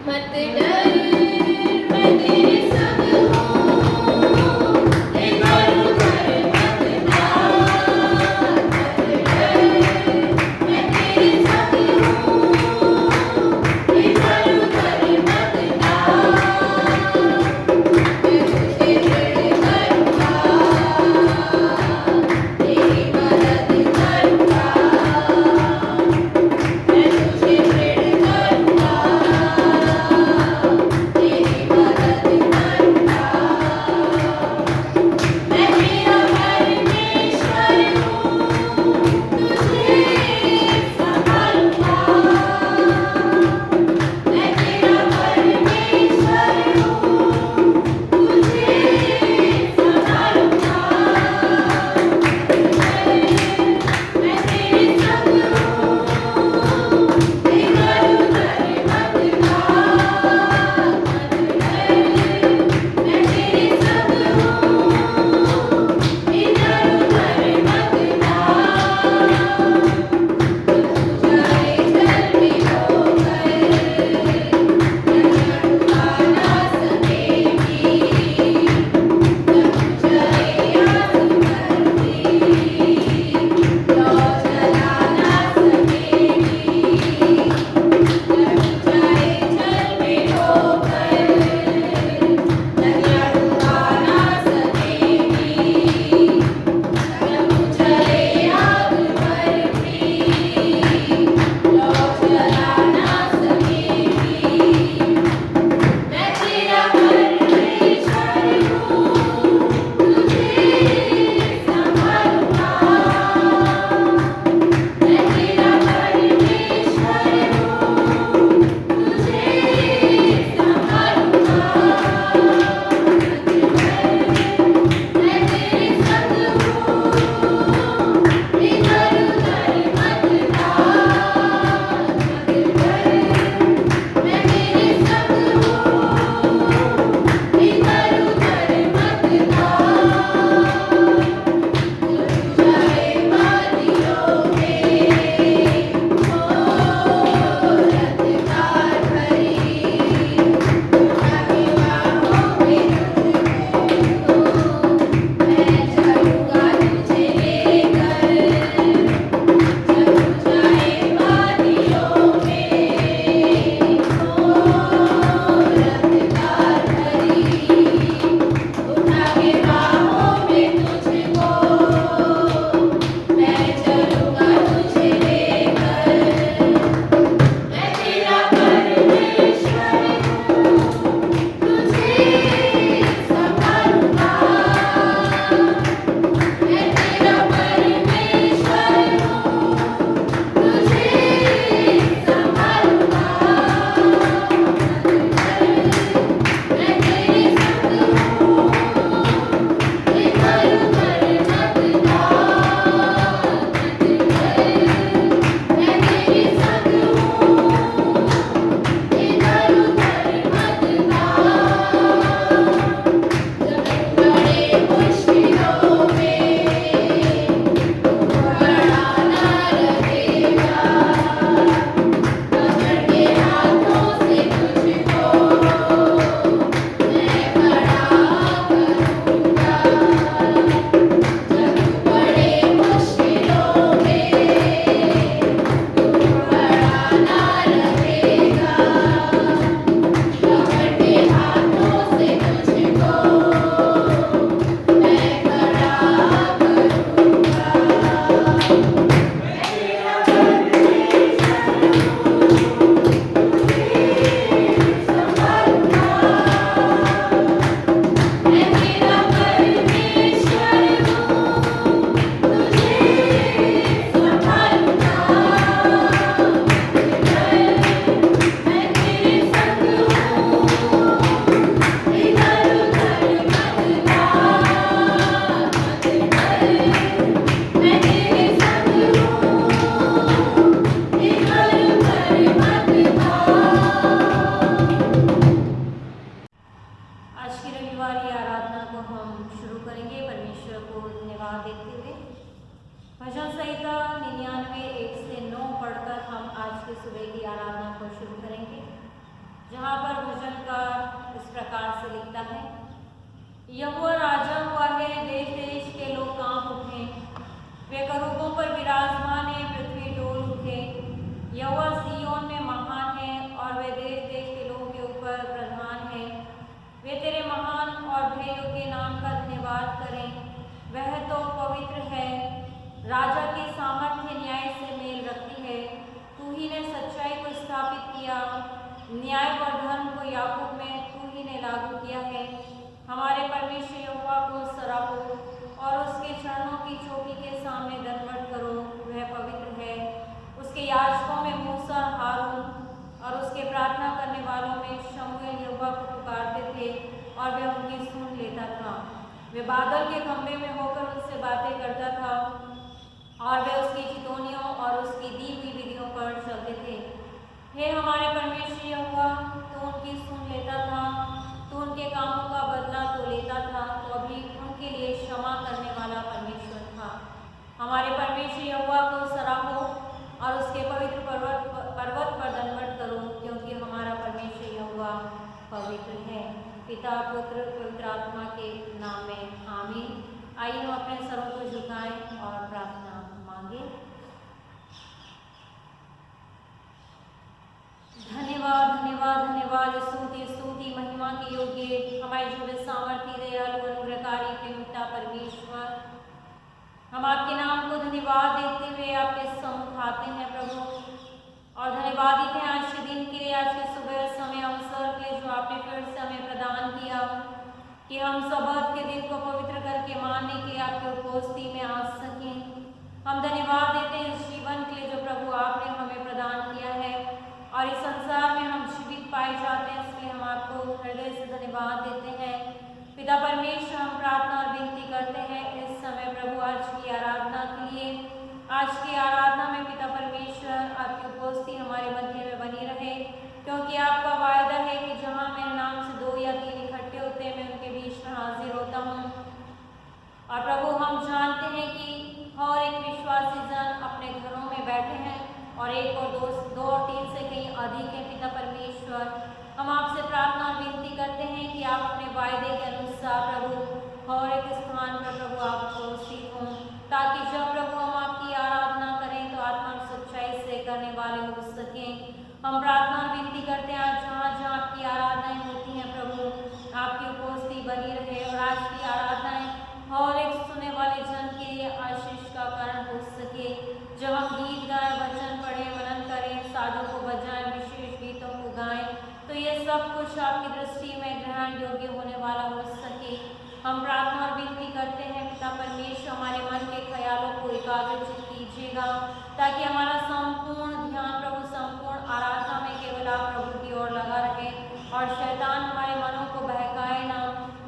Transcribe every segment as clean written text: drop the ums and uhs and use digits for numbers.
मत डर मैं तेरे संग हूँ, इधर उधर मत भाग। मत डर मैं तेरे संग हूँ, इधर उधर मत भाग। मैं तुझे दृढ़ करूँगा, तेरी मदद करूँगा। मैं तुझे दृढ़ करूँगा, तेरी मदद करूँगा। मैं तेरा परमेश्वर हूँ, तुझे संभालूँगा। मैं तेरा परमेश्वर हूँ, तुझे संभालूँगा। मैं तेरे संग हूँ, इधर उधर मत भाग। मत डर मैं तेरे संग हूँ, इधर उधर मत भाग। तू जाए जल में होकर, नदियाँ डुबा ना सकेंगी। तू जाए आग भरती, लौ जला ना सकेंगी। तू जाए जल में होकर, नदियाँ डुबा ना सकेंगी। तू चले आग भरती, वे बादल के खंभे में होकर उससे बातें करता था और वे उसकी चितौनियों और उसकी दी हुई विधियों पर चलते थे। हे हमारे परमेश्वर यहोवा, तू उनकी सुन लेता था, तू उनके कामों का बदला तो लेता था, तो अभी उनके लिए क्षमा करने वाला परमेश्वर था। हमारे परमेश्वर यहोवा को सराहो और उसके पवित्र पर्वत पर दंडवत करो, क्योंकि हमारा परमेश्वर यहोवा पवित्र है। पिता पुत्र पवित्र आत्मा के नाम में आमीन। आइए हम अपने सरों को झुकाएं और प्रार्थना मांगे। धन्यवाद धन्यवाद धन्यवाद, स्तुति स्तुति महिमा के योग्य हमारे जो सामर्थ्य दयालु अनुग्रहकारी प्रेमिता परमेश्वर, हम आपके नाम को धन्यवाद देते हुए आपके सम्मुख आते हैं प्रभु, और धन्यवादित हैं आज के दिन के लिए, आज के सुबह समय अवसर के लिए जो आपने फिर से हमें प्रदान किया कि हम सबत के दिन को पवित्र करके मानने के लिए आपके उपस्थिति में आ सकें। हम धन्यवाद देते हैं इस जीवन के लिए जो प्रभु आपने हमें प्रदान किया है, और इस संसार में हम जीवित पाए जाते हैं, इसलिए हम आपको हृदय से धन्यवाद देते हैं। पिता परमेश्वर, हम प्रार्थना और विनती करते हैं इस समय प्रभु आज की आराधना के लिए। आज की आराधना में पिता परमेश्वर आपकी उपस्थिति हमारे मध्य में बनी रहे, क्योंकि आपका वायदा है कि जहाँ मेरे नाम से 2 या 3 इकट्ठे होते हैं, मैं उनके बीच में हाजिर होता हूँ। और प्रभु, हम जानते हैं कि हर एक विश्वासी जन अपने घरों में बैठे हैं और 1 और 2 और 3 से कहीं अधिक है। पिता परमेश्वर, हम आपसे प्रार्थना और विनती करते हैं कि आप अपने वायदे के अनुसार प्रभु हर एक स्थान पर प्रभु आप उपस्थित हों, ताकि जब प्रभु हम आपकी आराधना करें तो आत्मा सच्चाई से करने वाले हो सकें। हम प्रार्थना और विनती करते हैं आज जहाँ जहाँ आपकी आराधनाएं होती हैं प्रभु, आपकी उपस्थिति बनी रहे, और आज की आराधनाएं हर एक सुनने वाले जन के लिए आशीष का कारण हो सके। जब हम गीत गाएं, वचन पढ़ें, मनन करें, साजों को बजाएं, विशेष गीतों को गाएं, तो ये सब कुछ आपकी दृष्टि में ग्रहण योग्य होने वाला हो सके। हम प्रार्थना और विनती करते हैं पिता परमेश्वर, हमारे मन के ख्यालों को एकाग्रचित कीजिएगा, ताकि हमारा संपूर्ण ध्यान प्रभु संपूर्ण आराधना में केवल आप प्रभु की ओर लगा रहे, और शैतान हमारे मनों को बहकाए ना,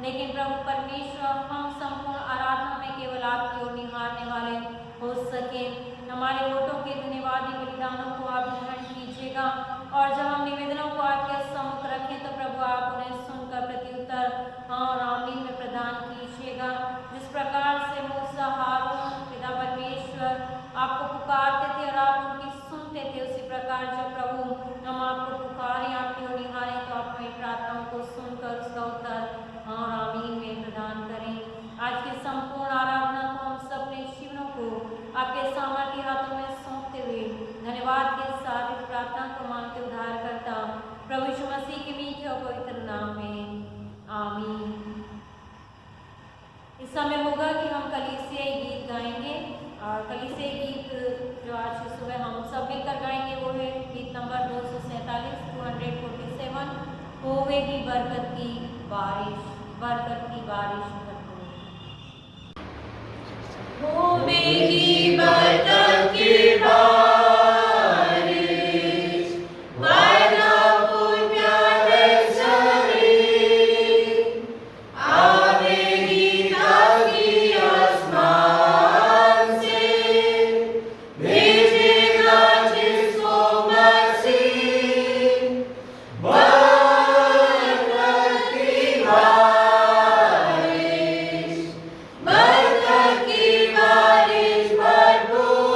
लेकिन प्रभु परमेश्वर हम संपूर्ण आराधना में केवल आपकी ओर निहारने वाले हो सके। हमारे वोटों के धन्यवादी बलिदानों को आप ग्रहण कीजिएगा, और जब हम निवेदनों को आपके सम्मुख रखें तो प्रभु आप उन्हें सुनकर प्रत्युत्तर हाँ और आमीन में प्रदान कीजिएगा। जिस प्रकार से मूसा हारून पिता परमेश्वर आपको पुकारते थे और आप उनकी सुनते थे, उसी प्रकार जब प्रभु हम आपको पुकारें, आपकी ओर निहारें, तो आप हमें प्रार्थनाओं को सुनकर उसका उत्तर हाँ और आमीन में प्रदान करें। आज की संपूर्ण आराधना को हम सब अपने जीवनों को आपके सामर्थ्य हाथों में सौंपते हुए धन्यवाद के साथ इस प्रार्थना को मांगते उद्धार करता प्रभु यीशु मसीह के मीठे और पवित्र नाम में आमीन। इस समय होगा कि हम कलीसियाई गीत गाएंगे, और कलीसियाई गीत जो आज सुबह हम सब मिलकर गाएंगे वो है गीत नंबर 247 247, होवेगी बरकत की बारिश, बरकत की बारिश होवेगी बरकत की बारिश, वायदा पुण्य सरी, आवेगी ताकि आसमान से, भेजेगा जिसको मसीह, बरकत की बारिश, बरकत की बारिश भरपूर।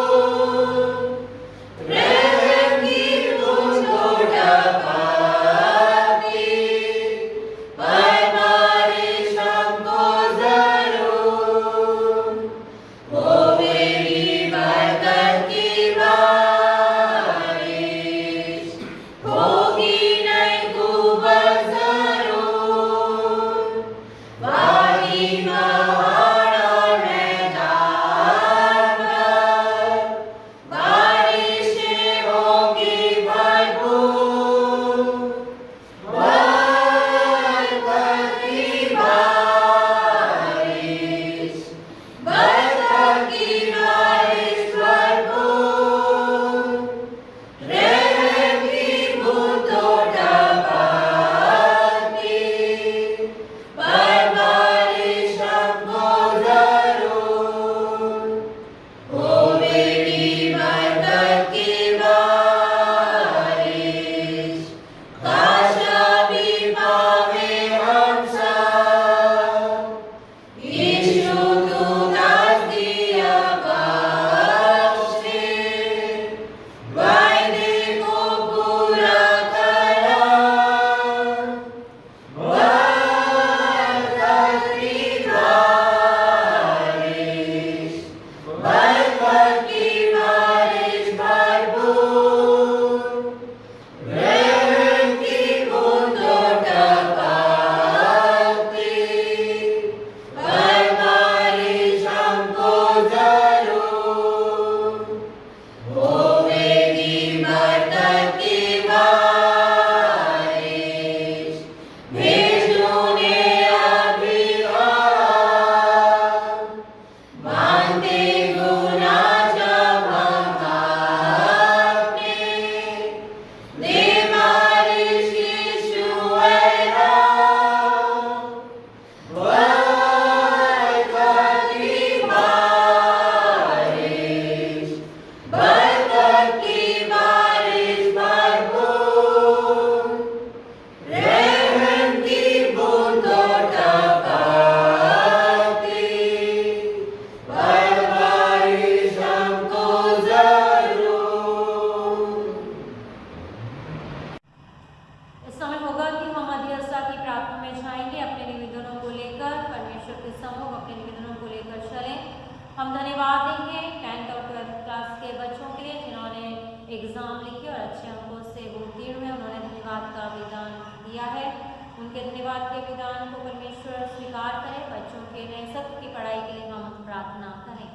एग्ज़ाम लिखे और अच्छे अंकों से वो उत्तीर्ण हुए, उन्होंने धन्यवाद का विधान दिया है। उनके धन्यवाद के विधान को परमेश्वर स्वीकार करें। बच्चों के नए सत्र की पढ़ाई के लिए हम प्रार्थना करें।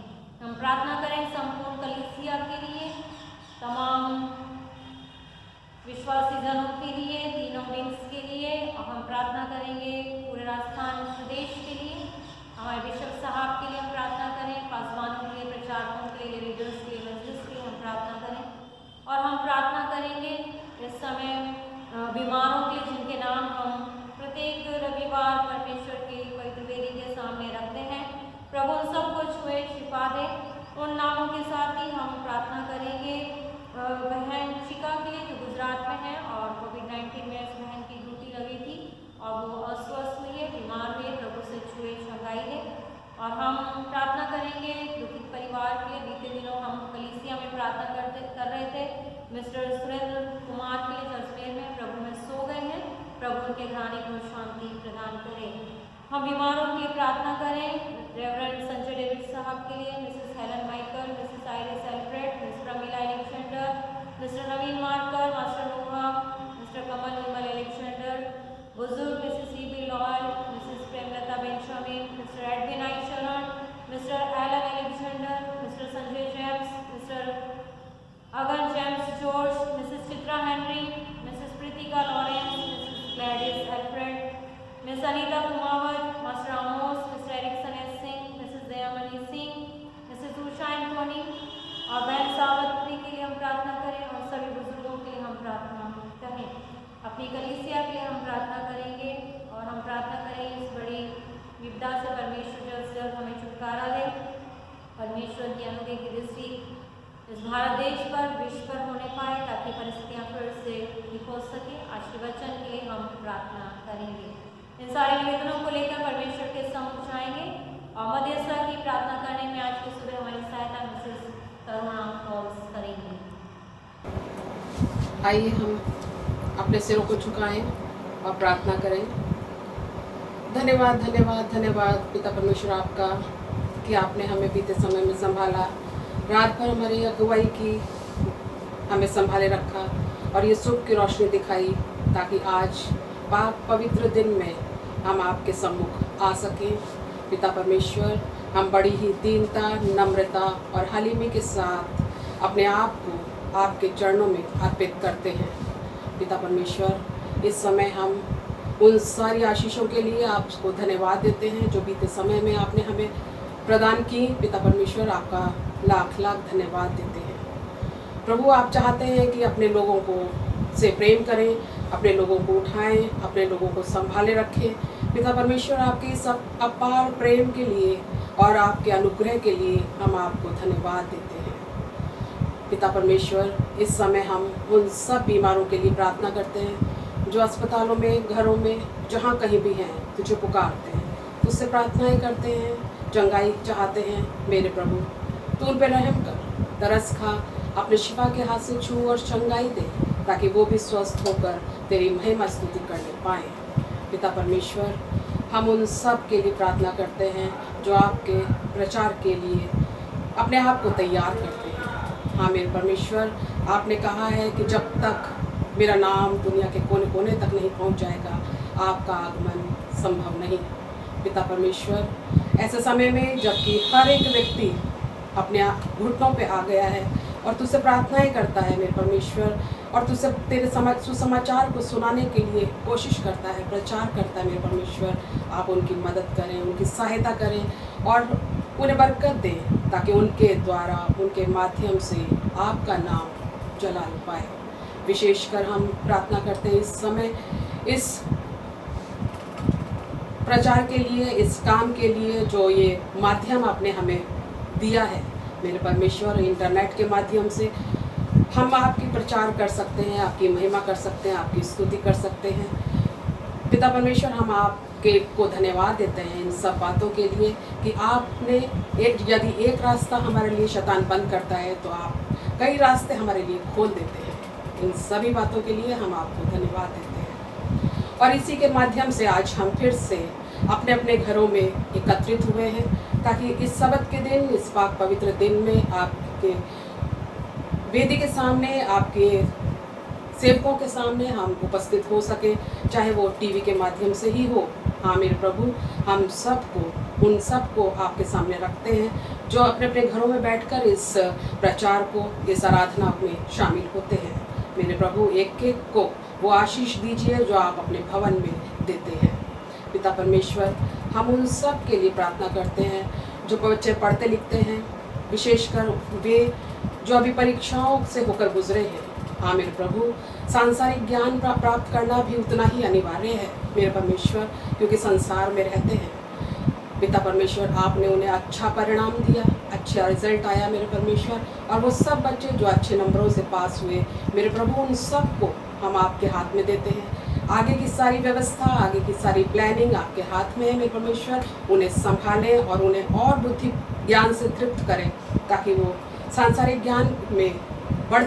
हम प्रार्थना करें संपूर्ण कलीसिया के लिए, तमाम विश्वासी जनों के लिए, तीनों विंग्स के लिए, और हम प्रार्थना करेंगे पूरे राजस्थान प्रदेश के लिए, हमारे बिशप साहब के लिए हम प्रार्थना करें, पासवानों के लिए, प्रचारकों के लिए, लीडर्स के लिए, मस्जिद के लिए हम प्रार्थना करें। और हम प्रार्थना करेंगे इस समय बीमारों के लिए, जिनके नाम हम प्रत्येक रविवार परमेश्वर की पवित्र वेदी के सामने रखते हैं। प्रभु उन सबको छुए, शिफा दे। उन नामों के साथ ही हम प्रार्थना करेंगे बहन शिका के लिए, जो गुजरात में है और कोविड-19 में उस बहन की ड्यूटी लगी थी और वो अस्वस्थ हुई है, बीमार हुई है। प्रभु से छुए, छंगाई दे। और हम प्रार्थना करेंगे दुखित परिवार के लिए। बीते दिनों हम कलीसिया में प्रार्थना कर रहे थे मिस्टर सुरेंद्र कुमार के लिए, अजमेर में प्रभु में सो गए हैं। प्रभु उनके घराने को शांति प्रदान करें। हम बीमारों के लिए प्रार्थना करें रेवरेंड संजय डेविड साहब के लिए, Mrs Helen Michael, Mrs Iris Alfred, Miss Pramila Alexander, Mister Naveen Marker, Master Noah, Mister Kamal Nirmal Alexander, बुजुर्ग Mrs E B Loyal, Mrs Premlata Benjamin, Mister Edwin I Sharan, Mister Alan Alexander, Mister Sanjay James, Mister Agan James George, Mrs Chitra Henry, Mrs Pritika Lawrence, Mrs Gladys Alfred, Miss Anita Kumawat, Master Amos, Mister Ericson S Singh, Mrs Dayamani Singh, Mrs Usha Antony और बहन सावित्री के लिए हम प्रार्थना करें। और सभी बुजुर्गों के लिए हम प्रार्थना करें। अपनी कलीसिया के लिए हम प्रार्थना करेंगे और हम प्रार्थना करें इस बड़ी विपदा से परमेश्वर जल्द से जल्द हमें छुटकारा दे। परमेश्वर की अनुग्रह की दृष्टि इस भारत देश पर, विश्व पर होने पाए, ताकि परिस्थितियाँ फिर से ठीक हो सके। आज के वचन के लिए हम प्रार्थना करेंगे। इन सारे निवेदनों को लेकर परमेश्वर के सम्मुख जाएंगे और मध्यस्थता की प्रार्थना करने में आज की सुबह हमारी सहायता मिसेस करुणा फॉल्स करेंगे। आइए हम अपने सिरों को झुकाएं और प्रार्थना करें। धन्यवाद धन्यवाद धन्यवाद पिता परमेश्वर आपका कि आपने हमें बीते समय में संभाला, रात भर हमारी अगुवाई की, हमें संभाले रखा और ये सुख की रोशनी दिखाई, ताकि आज पाक पवित्र दिन में हम आपके सम्मुख आ सकें। पिता परमेश्वर, हम बड़ी ही दीनता, नम्रता और हलीमी के साथ अपने आप को आपके चरणों में अर्पित करते हैं। पिता परमेश्वर, इस समय हम उन सारी आशीषों के लिए आपको धन्यवाद देते हैं जो बीते समय में आपने हमें प्रदान की। पिता परमेश्वर, आपका लाख लाख धन्यवाद देते हैं। प्रभु, आप चाहते हैं कि अपने लोगों को से प्रेम करें, अपने लोगों को उठाएं, अपने लोगों को संभाले रखें। पिता परमेश्वर, आपके सब अपार प्रेम के लिए और आपके अनुग्रह के लिए हम आपको धन्यवाद देते हैं। पिता परमेश्वर, इस समय हम उन सब बीमारों के लिए प्रार्थना करते हैं जो अस्पतालों में, घरों में, जहाँ कहीं भी हैं, तुझे पुकारते हैं, तुझसे प्रार्थनाएं करते हैं, चंगाई चाहते हैं। मेरे प्रभु, तू उन पर रहम कर, तरस खा, अपने शिफा के हाथ से छू और चंगाई दे, ताकि वो भी स्वस्थ होकर तेरी महिमा स्तुति करने पाएँ। पिता परमेश्वर, हम उन सब के लिए प्रार्थना करते हैं जो आपके प्रचार के लिए अपने आप को तैयार करते हैं। हाँ मेरे परमेश्वर, आपने कहा है कि जब तक मेरा नाम दुनिया के कोने कोने तक नहीं पहुंच जाएगा, आपका आगमन संभव नहीं। पिता परमेश्वर, ऐसे समय में जबकि हर एक व्यक्ति अपने घुटनों पे आ गया है और तुझसे प्रार्थनाएं करता है मेरे परमेश्वर, और तुझसे तेरे सुसमाचार को सुनाने के लिए कोशिश करता है, प्रचार करता है मेरे परमेश्वर, आप उनकी मदद करें, उनकी सहायता करें और उन्हें बरकत दें, ताकि उनके द्वारा, उनके माध्यम से आपका नाम जलाल पाए। विशेषकर हम प्रार्थना करते हैं इस समय इस प्रचार के लिए, इस काम के लिए जो ये माध्यम आपने हमें दिया है मेरे परमेश्वर। इंटरनेट के माध्यम से हम आपकी प्रचार कर सकते हैं, आपकी महिमा कर सकते हैं, आपकी स्तुति कर सकते हैं। पिता परमेश्वर, हम आपके को धन्यवाद देते हैं इन सब बातों के लिए कि आपने यदि एक रास्ता हमारे लिए शैतान बंद करता है तो आप कई रास्ते हमारे लिए खोल देते हैं। इन सभी बातों के लिए हम आपको धन्यवाद देते हैं। और इसी के माध्यम से आज हम फिर से अपने अपने घरों में एकत्रित हुए हैं, ताकि इस सबत के दिन, इस पाक पवित्र दिन में आपके वेदी के सामने, आपके सेवकों के सामने हम उपस्थित हो सके, चाहे वो टीवी के माध्यम से ही हो। हाँ मेरे प्रभु, हम सबको, उन सबको आपके सामने रखते हैं जो अपने अपने घरों में बैठकर इस प्रचार को, इस आराधना में शामिल होते हैं। मेरे प्रभु, एक एक को वो आशीष दीजिए जो आप अपने भवन में देते हैं। पिता परमेश्वर, हम उन सब के लिए प्रार्थना करते हैं जो बच्चे पढ़ते लिखते हैं, विशेषकर वे जो अभी परीक्षाओं से होकर गुजरे हैं। हाँ मेरे प्रभु, सांसारिक ज्ञान प्राप्त करना भी उतना ही अनिवार्य है मेरे परमेश्वर, क्योंकि संसार में रहते हैं। पिता परमेश्वर, आपने उन्हें अच्छा परिणाम दिया, अच्छा रिजल्ट आया मेरे परमेश्वर, और वो सब बच्चे जो अच्छे नंबरों से पास हुए मेरे प्रभु, उन सब को हम आपके हाथ में देते हैं। आगे की सारी व्यवस्था, आगे की सारी प्लानिंग आपके हाथ में है मेरे परमेश्वर। उन्हें संभालें और उन्हें और बुद्धि ज्ञान से तृप्त करें, ताकि वो सांसारिक ज्ञान में बढ़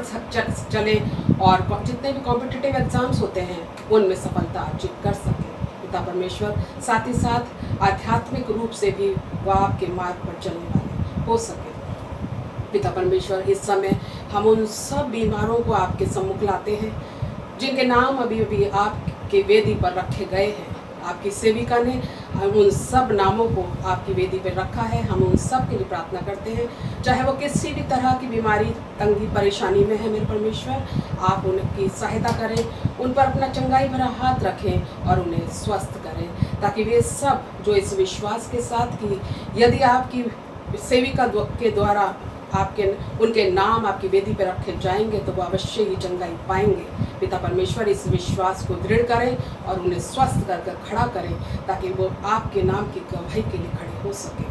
चले और जितने भी कॉम्पिटिटिव एग्जाम्स होते हैं उनमें सफलता अर्जित कर सकें। पिता परमेश्वर, साथ ही साथ आध्यात्मिक रूप से भी वह आपके मार्ग पर चलने वाले हो सके। पिता परमेश्वर, इस समय हम उन सब बीमारों को आपके सम्मुख लाते हैं जिनके नाम अभी अभी आपके वेदी पर रखे गए हैं। आपकी सेविका ने उन सब नामों को आपकी वेदी पर रखा है। हम उन सब के लिए प्रार्थना करते हैं, चाहे वो किसी भी तरह की बीमारी, तंगी, परेशानी में है मेरे परमेश्वर, आप उनकी सहायता करें, उन पर अपना चंगाई भरा हाथ रखें और उन्हें स्वस्थ करें, ताकि वे सब जो इस विश्वास के साथ कि यदि आपकी सेविका के द्वारा आपके उनके नाम आपकी वेदी पर रखे जाएंगे तो वो अवश्य ही चंगाई पाएंगे। पिता परमेश्वर, इस विश्वास को दृढ़ करें और उन्हें स्वस्थ कर कर खड़ा करें, ताकि वो आपके नाम की गवाही के लिए खड़े हो सके।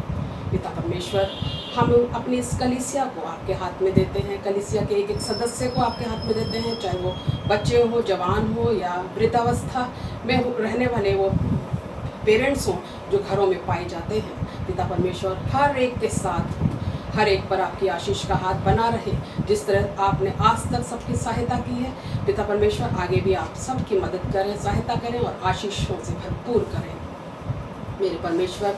पिता परमेश्वर, हम अपनी इस कलीसिया को आपके हाथ में देते हैं, कलीसिया के एक एक सदस्य को आपके हाथ में देते हैं, चाहे वो बच्चे हो, जवान हो या वृद्धावस्था में रहने वाले वो पेरेंट्स हों जो घरों में पाए जाते हैं। पिता परमेश्वर, हर एक के साथ, हर एक पर आपकी आशीष का हाथ बना रहे। जिस तरह आपने आज तक सबकी सहायता की है पिता परमेश्वर, आगे भी आप सबकी मदद करें, सहायता करें और आशीषों से भरपूर करें। मेरे परमेश्वर,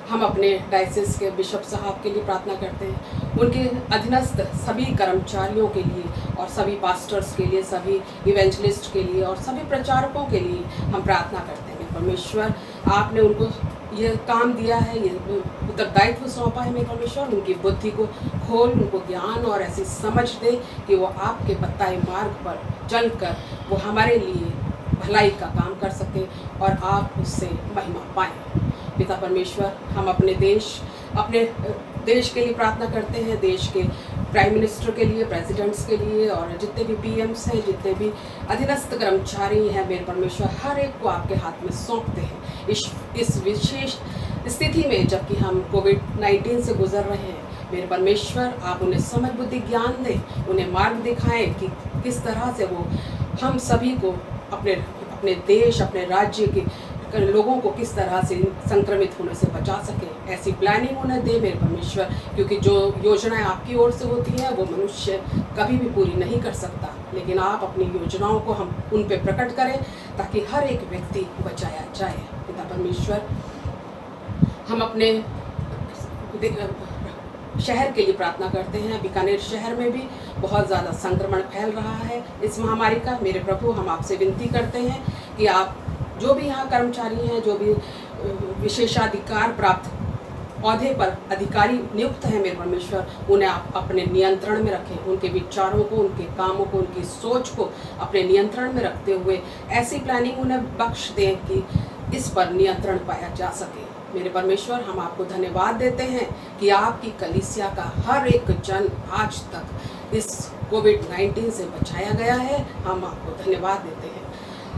हम अपने डायसिस के बिशप साहब के लिए प्रार्थना करते हैं, उनके अधीनस्थ सभी कर्मचारियों के लिए और सभी पास्टर्स के लिए, सभी इवेंजलिस्ट के लिए और सभी प्रचारकों के लिए हम प्रार्थना करते हैं। मेरे परमेश्वर, आपने उनको ये काम दिया है, ये उत्तरदायित्व सौंपा है मेरे परमेश्वर, उनकी बुद्धि को खोल, उनको ज्ञान और ऐसी समझ दे कि वो आपके बताए मार्ग पर चलकर वो हमारे लिए भलाई का काम कर सके और आप उससे महिमा पाएं। पिता परमेश्वर, हम अपने देश के लिए प्रार्थना करते हैं, देश के प्राइम मिनिस्टर के लिए, प्रेसिडेंट्स के लिए और जितने भी पीएम्स हैं, जितने भी अधीनस्थ कर्मचारी हैं मेरे परमेश्वर, हर एक को आपके हाथ में सौंपते हैं। इस विशेष स्थिति में जबकि हम कोविड-19 से गुजर रहे हैं, मेरे परमेश्वर, आप उन्हें समझ बुद्धि ज्ञान दें, उन्हें मार्ग दिखाएं कि किस तरह से वो हम सभी को अपने देश, अपने राज्य के लोगों को किस तरह से संक्रमित होने से बचा सके। ऐसी प्लानिंग उन्हें दे मेरे परमेश्वर, क्योंकि जो योजनाएं आपकी ओर से होती हैं वो मनुष्य कभी भी पूरी नहीं कर सकता, लेकिन आप अपनी योजनाओं को हम उन पे प्रकट करें ताकि हर एक व्यक्ति बचाया जाए। पिता परमेश्वर, हम अपने शहर के लिए प्रार्थना करते हैं। बीकानेर शहर में भी बहुत ज़्यादा संक्रमण फैल रहा है इस महामारी का। मेरे प्रभु, हम आपसे विनती करते हैं कि आप जो भी यहाँ कर्मचारी हैं, जो भी विशेषाधिकार प्राप्त औहदे पर अधिकारी नियुक्त हैं मेरे परमेश्वर, उन्हें आप अपने नियंत्रण में रखें, उनके विचारों को, उनके कामों को, उनकी सोच को अपने नियंत्रण में रखते हुए ऐसी प्लानिंग उन्हें बख्श दें कि इस पर नियंत्रण पाया जा सके। मेरे परमेश्वर, हम आपको धन्यवाद देते हैं कि आपकी कलीसिया का हर एक जन आज तक इस कोविड-19 से बचाया गया है। हम आपको धन्यवाद देते हैं।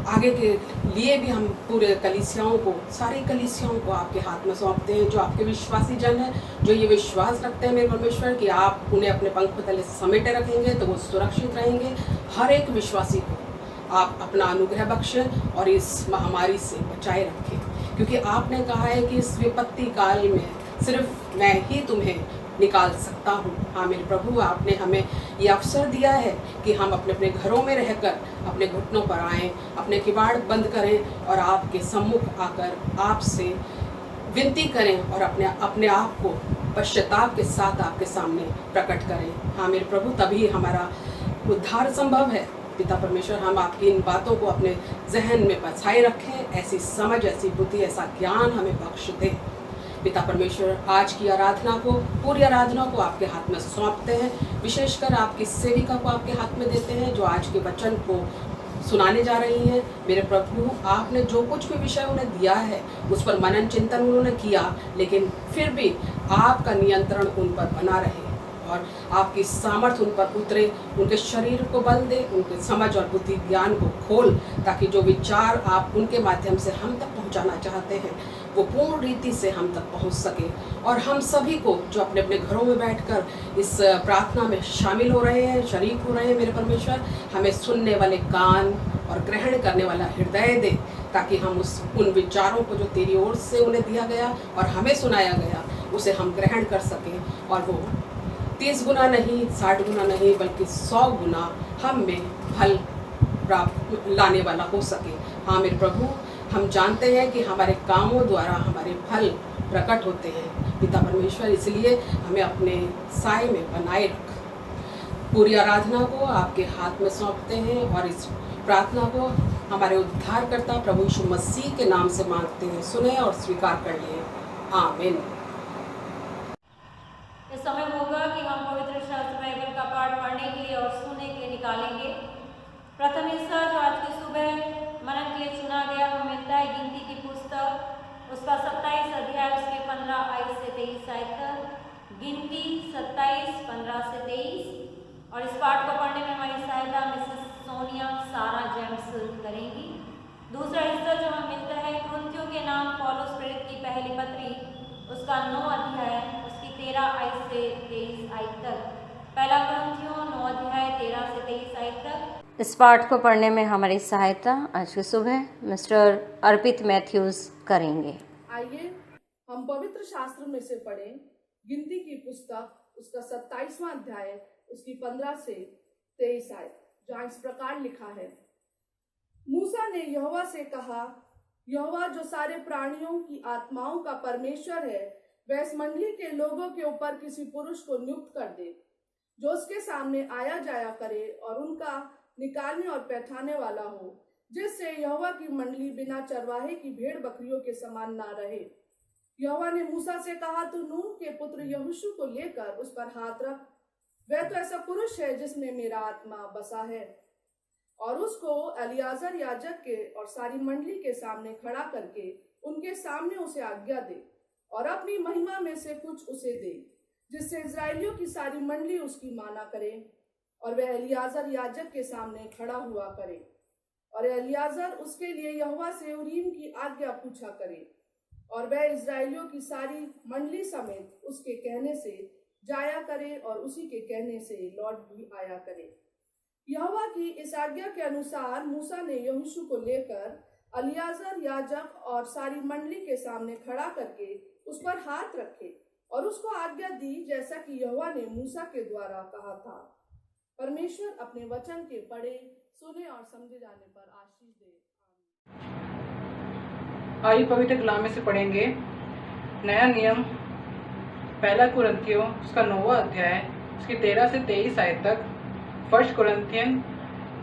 आगे के लिए भी हम पूरे कलीसियाओं को, सारी कलीसियाओं को आपके हाथ में सौंपते हैं, जो आपके विश्वासी जन हैं, जो ये विश्वास रखते हैं मेरे परमेश्वर कि आप उन्हें अपने पंखों तले समेटे रखेंगे तो वो सुरक्षित रहेंगे। हर एक विश्वासी को आप अपना अनुग्रह बख्शें और इस महामारी से बचाए रखें, क्योंकि आपने कहा है कि इस विपत्ति काल में सिर्फ मैं ही तुम्हें निकाल सकता हूँ। हाँ मेरे प्रभु, आपने हमें ये अवसर दिया है कि हम अपने अपने घरों में रहकर अपने घुटनों पर आएँ, अपने किवाड़ बंद करें और आपके सम्मुख आकर आपसे विनती करें और अपने आप को पश्चाताप के साथ आपके सामने प्रकट करें। हाँ मेरे प्रभु, तभी हमारा उद्धार संभव है। पिता परमेश्वर, हम आपकी इन बातों को अपने जहन में बसाए रखें, ऐसी समझ, ऐसी बुद्धि, ऐसा ज्ञान हमें बख्श दे। पिता परमेश्वर, आज की आराधना को, पूरी आराधना को आपके हाथ में सौंपते हैं। विशेषकर आपकी सेविका को आपके हाथ में देते हैं, जो आज के वचन को सुनाने जा रही हैं। मेरे प्रभु, आपने जो कुछ भी विषय उन्हें दिया है उस पर मनन चिंतन उन्होंने किया, लेकिन फिर भी आपका नियंत्रण उन पर बना रहे और आपकी सामर्थ उन पर उतरे। उनके शरीर को बल दे, उनके समझ और बुद्धि ज्ञान को खोल, ताकि जो विचार आप उनके माध्यम से हम तक पहुंचाना चाहते हैं वो पूर्ण रीति से हम तक पहुंच सके। और हम सभी को जो अपने अपने घरों में बैठकर इस प्रार्थना में शामिल हो रहे हैं, शरीक हो रहे हैं, मेरे परमेश्वर, हमें सुनने वाले कान और ग्रहण करने वाला हृदय दे, ताकि हम उन विचारों को जो तेरी ओर से उन्हें दिया गया और हमें सुनाया गया उसे हम ग्रहण कर सकें, और वो 30 गुना नहीं, 60 गुना नहीं, बल्कि 100 गुना हम में फल प्राप्त लाने वाला हो सके। हाँ मेरे प्रभु, हम जानते हैं कि हमारे कामों द्वारा हमारे फल प्रकट होते हैं पिता परमेश्वर, इसलिए हमें अपने साए में बनाए रख। पूरी आराधना को आपके हाथ में सौंपते हैं और इस प्रार्थना को हमारे उद्धारकर्ता प्रभु यीशु मसीह के नाम से मांगते हैं। सुने और स्वीकार कर लिए, आमीन। इस समय होगा कि हम पवित्र शास्त्र बाइबल का पाठ पढ़ने के लिए और सुनने के लिए निकालेंगे। प्रथम हिस्सा जो आज की सुबह मनन के लिए चुना गया वो मिलता है गिनती की पुस्तक, उसका 27 अध्याय, उसके 15 आयत से 23 आयत तक। गिनती 27, 15 से 23। और इस पाठ को पढ़ने में हमारी सहायता मिसेस सोनिया सारा जेम्स करेंगी। दूसरा हिस्सा जो हमें मिलता है कुरिन्थियों के नाम पौलुस प्रेरित की पहली पत्री, उसका 9 अध्याय, उसकी 13 आयत से 23 आयत तक। पहला कुरिन्थियों 9 अध्याय 13 से 23 आयत तक। इस पाठ को पढ़ने में हमारी सहायता आज की सुबह मिस्टर अर्पित मैथ्यूज करेंगे। आइए हम पवित्र शास्त्र में से पढ़ें गिनती की पुस्तक, उसका 27वां अध्याय, उसकी 15 से 23 आयत, जहाँ इस प्रकार लिखा है। मूसा ने यहोवा से कहा, यहोवा जो सारे प्राणियों की आत्माओं का परमेश्वर है, वह इस मंडली के लोगों के ऊपर किसी पुरुष को नियुक्त कर दे, जो उसके सामने आया जाया करे और उनका निकालने और बैठाने वाला हो, जिससे यहोवा की मंडली बिना चरवाहे की भेड़ बकरियों के समान ना रहे। यहोवा ने मूसा से कहा, तू नून के पुत्र यहोशू को लेकर उस पर हाथ रख, वह तो ऐसा पुरुष है जिसमें मेरा आत्मा बसा है। और उसको एलियाजर याजक के और सारी मंडली के सामने खड़ा करके उनके सामने उसे आज्ञा दे और अपनी महिमा में से कुछ उसे दे, जिससे इजराइलियों की सारी मंडली उसकी माना करे। और वह एलियाजर याजक के सामने खड़ा हुआ करे, और एलियाजर उसके लिए यहोवा से उरीम की आज्ञा पूछा करे, और वह इजराइलियों की सारी मंडली समेत उसके कहने से जाया करे और उसी के कहने से लौट भी आया करे। यहोवा की इस आज्ञा के अनुसार मूसा ने यहोशू को लेकर एलियाजर याजक और सारी मंडली के सामने खड़ा करके उस पर हाथ रखे और उसको आज्ञा दी, जैसा कि यहोवा ने मूसा के द्वारा कहा था। परमेश्वर अपने वचन के पढ़े, सुने और समझे जाने पर आशीष दे। आइए पवित्र कलाम में से पढ़ेंगे नया नियम, पहला कुरिन्थियों उसका 9वां अध्याय, उसकी 13 से 23 आयत तक। First Corinthian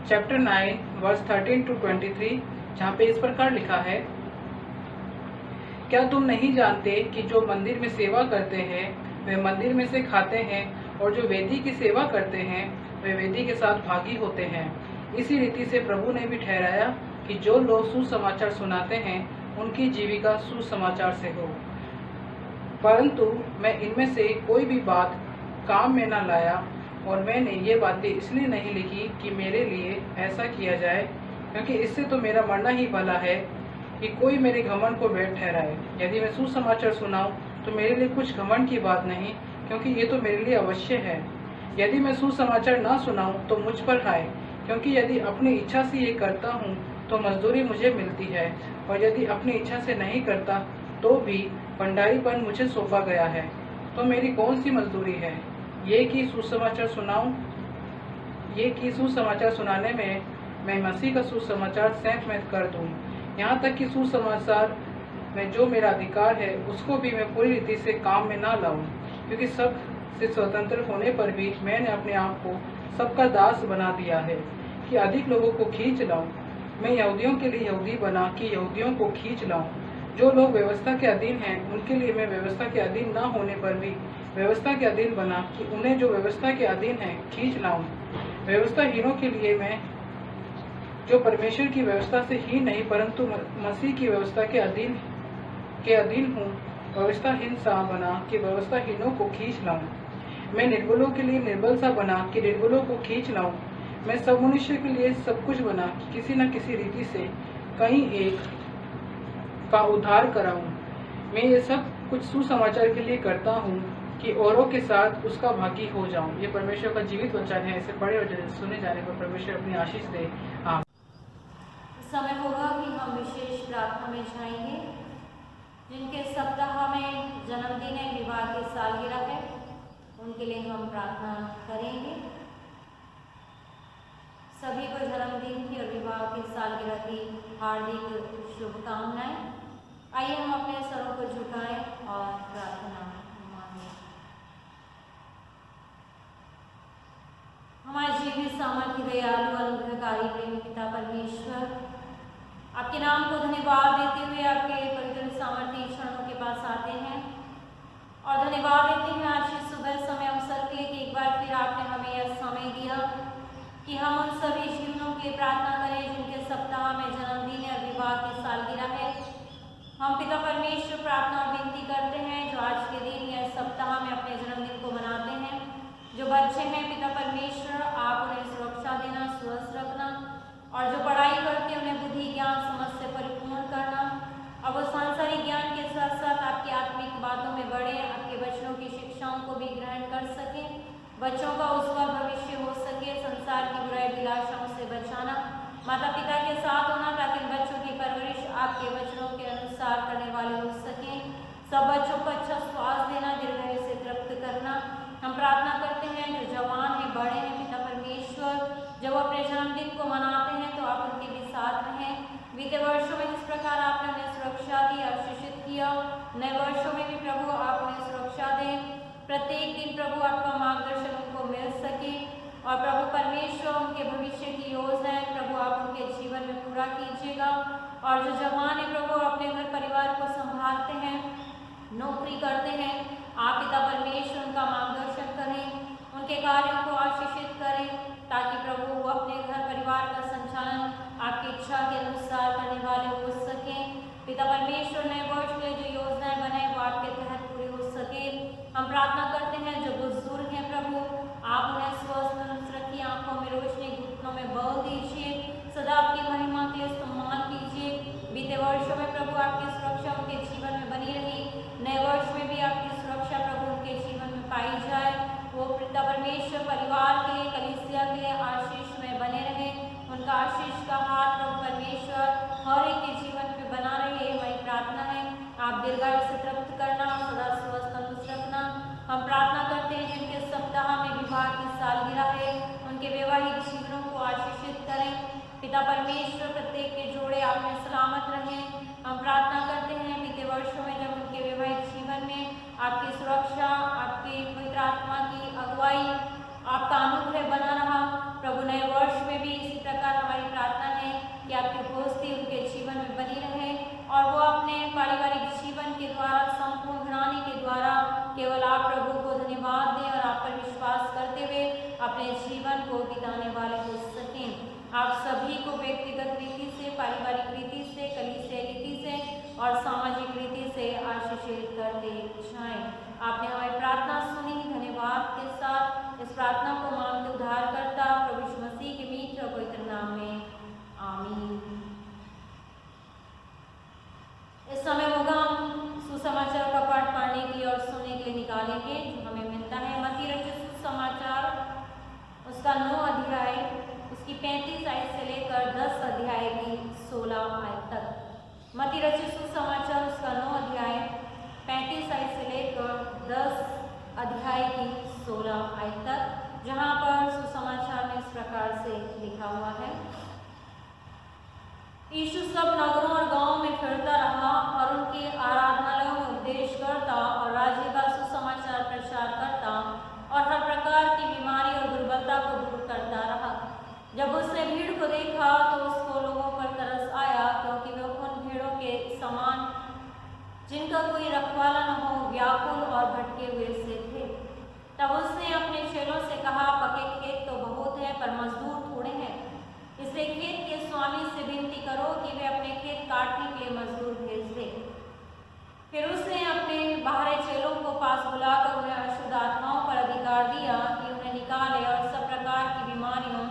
chapter 9 verse 13 to 23, जहाँ पे इस प्रकार लिखा है, क्या तुम नहीं जानते कि जो मंदिर में सेवा करते हैं वे मंदिर में से खाते हैं, और जो वेदी की सेवा करते हैं वे वेदी के साथ भागी होते हैं। इसी रीति से प्रभु ने भी ठहराया कि जो लोग सुसमाचार सुनाते हैं उनकी जीविका सुसमाचार से हो। परंतु मैं इनमें से कोई भी बात काम में न लाया, और मैंने ये बातें इसलिए नहीं लिखी कि मेरे लिए ऐसा किया जाए, क्योंकि इससे तो मेरा मरना ही भला है कि कोई मेरे घमंड को व्यर्थ ठहराए। यदि मैं सुसमाचार सुनाऊं तो मेरे लिए कुछ घमंड की बात नहीं, क्योंकि ये तो मेरे लिए अवश्य है। यदि मैं सुसमाचार न सुनाऊं तो मुझ पर हाय, क्योंकि यदि अपनी इच्छा से ये करता हूँ तो मजदूरी मुझे मिलती है, और यदि अपनी इच्छा से नहीं करता तो भी भंडारीपन मुझे सौंपा गया है। तो मेरी कौन सी मजदूरी है? ये कि सुसमाचार सुनाऊं, ये कि सुसमाचार सुनाने में मैं मसीह का सुसमाचार सैंत में कर दूं, यहाँ तक कि सुसमाचार में जो मेरा अधिकार है उसको भी मैं पूरी रीति से काम में ना लाऊं, क्योंकि सब से स्वतंत्र होने पर भी मैंने अपने आप को सबका दास बना दिया है कि अधिक लोगों को खींच लाऊं। मैं यहूदियों के लिए यहूदी बना कि यहूदियों को खींच लाऊं। जो लोग व्यवस्था के अधीन हैं उनके लिए मैं व्यवस्था के अधीन न होने पर भी व्यवस्था के अधीन बना कि उन्हें जो व्यवस्था के अधीन है खींच लाऊं। व्यवस्थाहीनों के लिए मैं जो परमेश्वर की व्यवस्था से ही नहीं परंतु मसीह की व्यवस्था के अधीन हूँ, व्यवस्थाहीन सा बना कि व्यवस्थाहीनों को खींच लाऊं। मैं निर्बलों के लिए निर्बल सा बना कि निर्बलों को खींच लाऊं। मैं सब मनुष्य के लिए सब कुछ बना कि किसी न किसी रीति से कहीं एक का उद्धार कराऊं। मैं ये सब कुछ सुसमाचार के लिए करता हूँ कि औरों के साथ उसका भागी हो जाऊं। ये परमेश्वर का जीवित वचन है। इसे पढ़े और सुने जाने पर परमेश्वर अपनी आशीष दे। आमीन। समय होगा कि हम विशेष प्रार्थना में जाएंगे। जिनके सप्ताह में जन्मदिन है, विवाह की सालगिरह है, उनके लिए हम प्रार्थना करेंगे। सभी को जन्मदिन की और विवाह की सालगिरह की हार्दिक शुभकामनाएं। आइए हम अपने सरों को झुकाएं और प्रार्थना मांगें। हमारे जीवित सामर्थ्य दयालु अनुग्रहकारी प्रेमी पिता परमेश्वर, आपके नाम को धन्यवाद देते हुए आपके पवित्र सामर्थ्य चरणों के पास आते हैं और धन्यवाद देते हैं आज की सुबह समय अवसर के लिए कि एक बार फिर आपने हमें यह समय दिया कि हम उन सभी जीवनों के लिए प्रार्थना करें जिनके सप्ताह में जन्मदिन और विवाह की सालगिरह है। हम पिता परमेश्वर प्रार्थना और विनती करते हैं जो आज के दिन या सप्ताह में अपने जन्मदिन को मनाते हैं। जो बच्चे हैं पिता परमेश्वर, आप उन्हें सुरक्षा देना, स्वस्थ रखना और जो पढ़ाई करते हैं उन्हें बुद्धि ज्ञान समझ से परिपूर्ण करना। अब वो सांसारिक ज्ञान के साथ साथ आपकी आत्मिक बातों में बढ़े, आपके बच्चों की शिक्षाओं को भी ग्रहण कर सके, बच्चों का उज्ज्वल भविष्य हो सके, संसार की बुराई विलासों से बचाना, माता पिता के साथ होना ताकि बच्चों की परवरिश आपके वचनों के अनुसार करने वाले हो सकें। सब बच्चों को अच्छा स्वास्थ्य देना, दीर्घायु से तृप्त करना। हम प्रार्थना करते हैं जो जवान हैं, बड़े हैं पिता परमेश्वर, जब वो अपने जन्मदिन को मनाते हैं तो आप उनके भी साथ रहें। बीते वर्षों में जिस प्रकार आपने उन्हें सुरक्षा दी, आशीषित किया, नए वर्षों में भी प्रभु आप उन्हें सुरक्षा दें। प्रत्येक दिन प्रभु आपका मार्गदर्शन उनको मिल सके और प्रभु परमेश्वर उनके भविष्य की योजनाएं प्रभु आप उनके जीवन में पूरा कीजिएगा। और जो जवान है प्रभु अपने घर परिवार को संभालते हैं, नौकरी करते हैं, आप पिता परमेश्वर उनका मार्गदर्शन करें, उनके कार्यों को आशीषित करें ताकि प्रभु वो अपने घर परिवार का संचालन आपकी इच्छा के अनुसार करने वाले हो सकें। पिता परमेश्वर नए वर्ष के जो योजनाएं बनाए वो आपके तहत पूरी हो सके। हम प्रार्थना करते हैं जो बुजुर्ग हैं प्रभु आप उन्हें स्वस्थ रखिए, आंखों में रोशनी, घुटनों में बल दीजिए, सदा आपकी महिमा के सम्मान कीजिए। बीते वर्षों में प्रभु आपकी सुरक्षा उनके जीवन में बनी रही, नए वर्ष में भी आपकी सुरक्षा प्रभु उनके जीवन में पाई जाए। वो पिता परमेश्वर परिवार के लिए, कलीसिया के लिए आशीष में बने रहे, उनका आशीष का हाथ प्रभु परमेश्वर हर एक के जीवन में बना रहे, हमारी प्रार्थना है। आप दीर्घायु से तृप्त करना और सदा स्वस्थ तंदुरुस्त रखना। हम प्रार्थना करते हैं जिनके सप्ताह में विवाह की सालगिरह है उनके वैवाहिक जीवनों को आशीषित करें। पिता परमेश्वर प्रत्येक के जोड़े आप में सलामत रहें। हम प्रार्थना करते हैं बीते वर्षों में जब उनके वैवाहिक जीवन में आपकी सुरक्षा, आपकी पवित्र आत्मा की अगुवाई, आपका अनुग्रह बना रहा, प्रभु नए वर्ष में भी इसी प्रकार हमारी प्रार्थना है कि आपकी उपस्थिति उनके जीवन में बनी रहे और वो अपने पारिवारिक जीवन के द्वारा, संपूर्ण घराने के द्वारा केवल आप प्रभु को धन्यवाद दें और आप पर विश्वास करते हुए अपने जीवन को बिताने वाले हो सकें। आप सभी को व्यक्तिगत रीति से, पारिवारिक रीति से, कलीसिया रीति से और सामाजिक रीति से आशीषित करते जाएं। आपने हमारी प्रार्थना सुनी, धन्यवाद के साथ इस प्रार्थना को मांगते उद्धारकर्ता प्रभु यीशु मसीह के मीठे और पवित्र नाम में आमीन। इस समय होगा हम सुसमाचार का पाठ पढ़ने के लिए और सुनने के लिए निकालेंगे जो हमें मिलता है मत्ती रचित सुसमाचार, उसका 9 अध्याय, उसकी 35 आयत से लेकर 10 अध्याय की 16 आयत तक। मत्ती रचित सुसमाचार उसका 9 अध्याय 35 आयत से लेकर 10 अध्याय की 16 आयत तक, जहाँ पर सुसमाचार में इस प्रकार से लिखा हुआ है। यीशु सब नगरों और गांवों में फिरता रहा और उनके आराधनालयों में उपदेश करता और राज्य का सुसमाचार प्रचार करता और हर प्रकार की बीमारी और दुर्बलता को दूर जब उसने भीड़ को देखा तो उसको लोगों पर तरस आया, क्योंकि वे उन भेड़ों के समान जिनका कोई रखवाला न हो, व्याकुल और भटके हुए से थे। तब उसने अपने चेलों से कहा, पके खेत तो बहुत है पर मजदूर थोड़े हैं, इसलिए खेत के स्वामी से विनती करो कि वे अपने खेत काटने के लिए मजदूर भेज दे। फिर उसने अपने बाहरी चेलों को पास बुलाकर उन्हें अशुद्ध आत्माओं पर अधिकार दिया कि उन्हें निकाले और सब प्रकार की बीमारियों